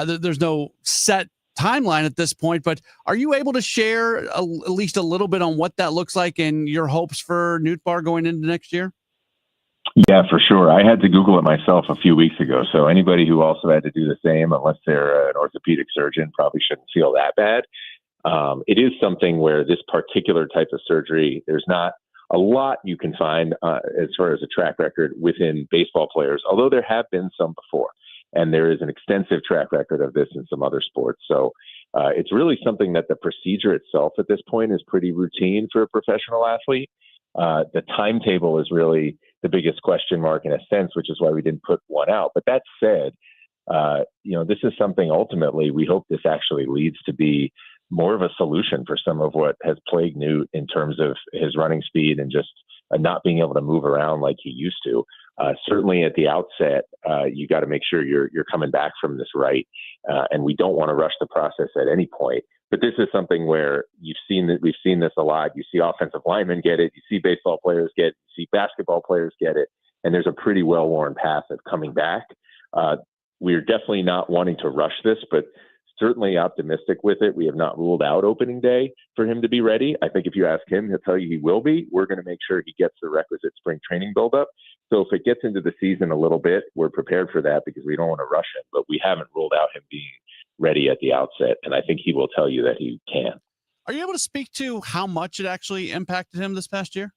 there's no set timeline at this point, but are you able to share at least a little bit on what that looks like and your hopes for Nootbaar going into next year? Yeah, for sure. I had to Google it myself a few weeks ago. So anybody who also had to do the same, unless they're an orthopedic surgeon, probably shouldn't feel that bad. It is something where this particular type of surgery, there's not a lot you can find as far as a track record within baseball players, although there have been some before. And there is an extensive track record of this in some other sports. So it's really something that the procedure itself at this point is pretty routine for a professional athlete. The timetable is really the biggest question mark in a sense, which is why we didn't put one out. But that said, this is something ultimately we hope this actually leads to be more of a solution for some of what has plagued Newt in terms of his running speed and just not being able to move around like he used to. Certainly at the outset, you got to make sure you're coming back from this right, and we don't want to rush the process at any point. But this is something where we've seen this a lot. You see offensive linemen get it, you see baseball players get it, you see basketball players get it, and there's a pretty well-worn path of coming back. We're definitely not wanting to rush this, but certainly optimistic with it. We have not ruled out opening day for him to be ready. I think if you ask him, he'll tell you he will be. We're going to make sure he gets the requisite spring training buildup. So if it gets into the season a little bit, we're prepared for that because we don't want to rush him, but we haven't ruled out him being ready at the outset. And I think he will tell you that he can. Are you able to speak to how much it actually impacted him this past year?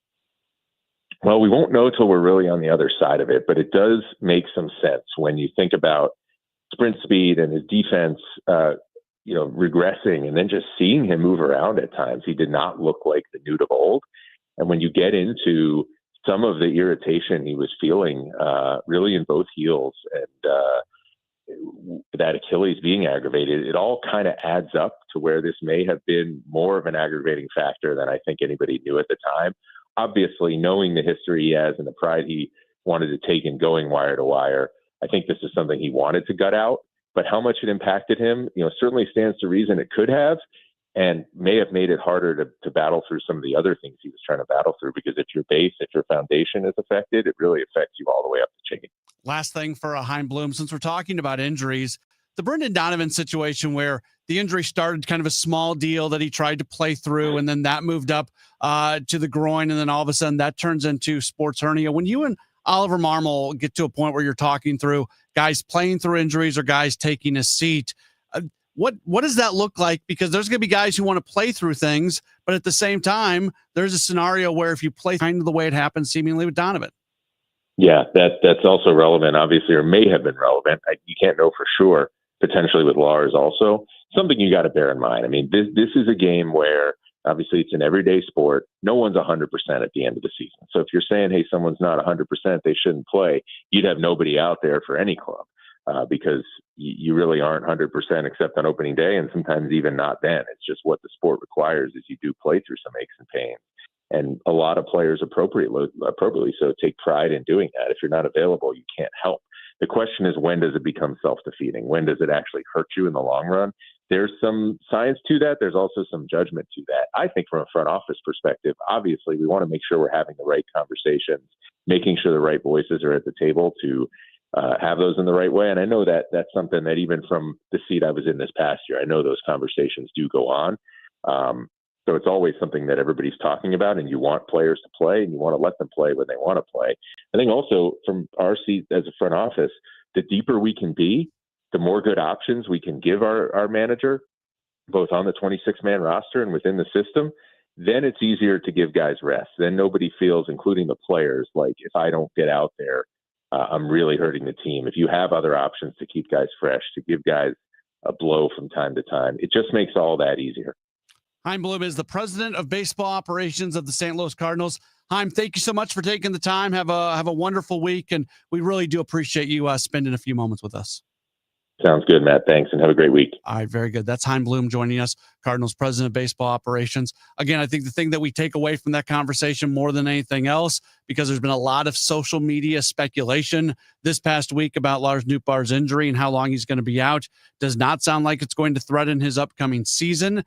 Well, we won't know till we're really on the other side of it, but it does make some sense when you think about sprint speed and his defense, regressing, and then just seeing him move around at times. He did not look like the Newt of old. And when you get into some of the irritation he was feeling, really in both heels, and that Achilles being aggravated, it all kind of adds up to where this may have been more of an aggravating factor than I think anybody knew at the time. Obviously, knowing the history he has and the pride he wanted to take in going wire to wire, I think this is something he wanted to gut out. But how much it impacted him, certainly stands to reason it could have, and may have made it harder to battle through some of the other things he was trying to battle through. Because if your base, if your foundation is affected, it really affects you all the way up the chain. Last thing for Chaim Bloom, since we're talking about injuries, the Brendan Donovan situation where the injury started kind of a small deal that he tried to play through, and then that moved up to the groin, and then all of a sudden that turns into sports hernia. When you and Oliver Marmol get to a point where you're talking through guys playing through injuries or guys taking a seat, what does that look like? Because there's going to be guys who want to play through things, but at the same time, there's a scenario where if you play kind of the way it happened seemingly with Donovan. Yeah, that's also relevant, obviously, or may have been relevant. You can't know for sure, potentially with Lars also. Something you got to bear in mind. I mean, this is a game where obviously it's an everyday sport. No one's 100% at the end of the season. So if you're saying, hey, someone's not 100%, they shouldn't play, you'd have nobody out there for any club because you really aren't 100% except on opening day, and sometimes even not then. It's just what the sport requires is you do play through some aches and pains. And a lot of players appropriately so take pride in doing that. If you're not available, you can't help. The question is, when does it become self-defeating? When does it actually hurt you in the long run? There's some science to that. There's also some judgment to that. I think from a front office perspective, obviously, we want to make sure we're having the right conversations, making sure the right voices are at the table to have those in the right way. And I know that that's something that even from the seat I was in this past year, I know those conversations do go on. So it's always something that everybody's talking about, and you want players to play and you want to let them play when they want to play. I think also from our seat as a front office, the deeper we can be, the more good options we can give our manager, both on the 26-man roster and within the system, then it's easier to give guys rest. Then nobody feels, including the players, like if I don't get out there, I'm really hurting the team. If you have other options to keep guys fresh, to give guys a blow from time to time, it just makes all that easier. Chaim Bloom is the president of baseball operations of the St. Louis Cardinals. Chaim, thank you so much for taking the time. Have a wonderful week, and we really do appreciate you spending a few moments with us. Sounds good, Matt. Thanks, and have a great week. All right, very good. That's Chaim Bloom joining us, Cardinals president of baseball operations. Again, I think the thing that we take away from that conversation more than anything else, because there's been a lot of social media speculation this past week about Lars Nootbaar's injury and how long he's going to be out, does not sound like it's going to threaten his upcoming season.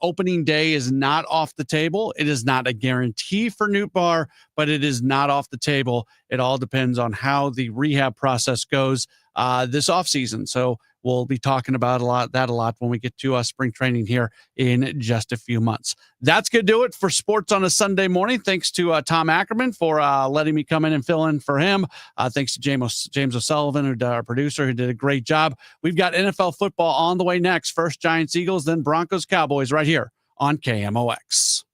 Opening day is not off the table. It is not a guarantee for Nootbaar, but it is not off the table. It all depends on how the rehab process goes this offseason. So we'll be talking about a lot when we get to spring training here in just a few months. That's going to do it for sports on a Sunday morning. Thanks to Tom Ackerman for letting me come in and fill in for him. Thanks to James O'Sullivan, our producer, who did a great job. We've got NFL football on the way next. First Giants, Eagles, then Broncos, Cowboys right here on KMOX.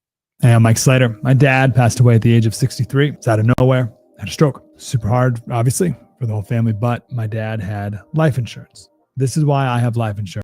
Hey, I'm Mike Slater. My dad passed away at the age of 63. It's out of nowhere. Had a stroke. Super hard, obviously, for the whole family, but my dad had life insurance. This is why I have life insurance.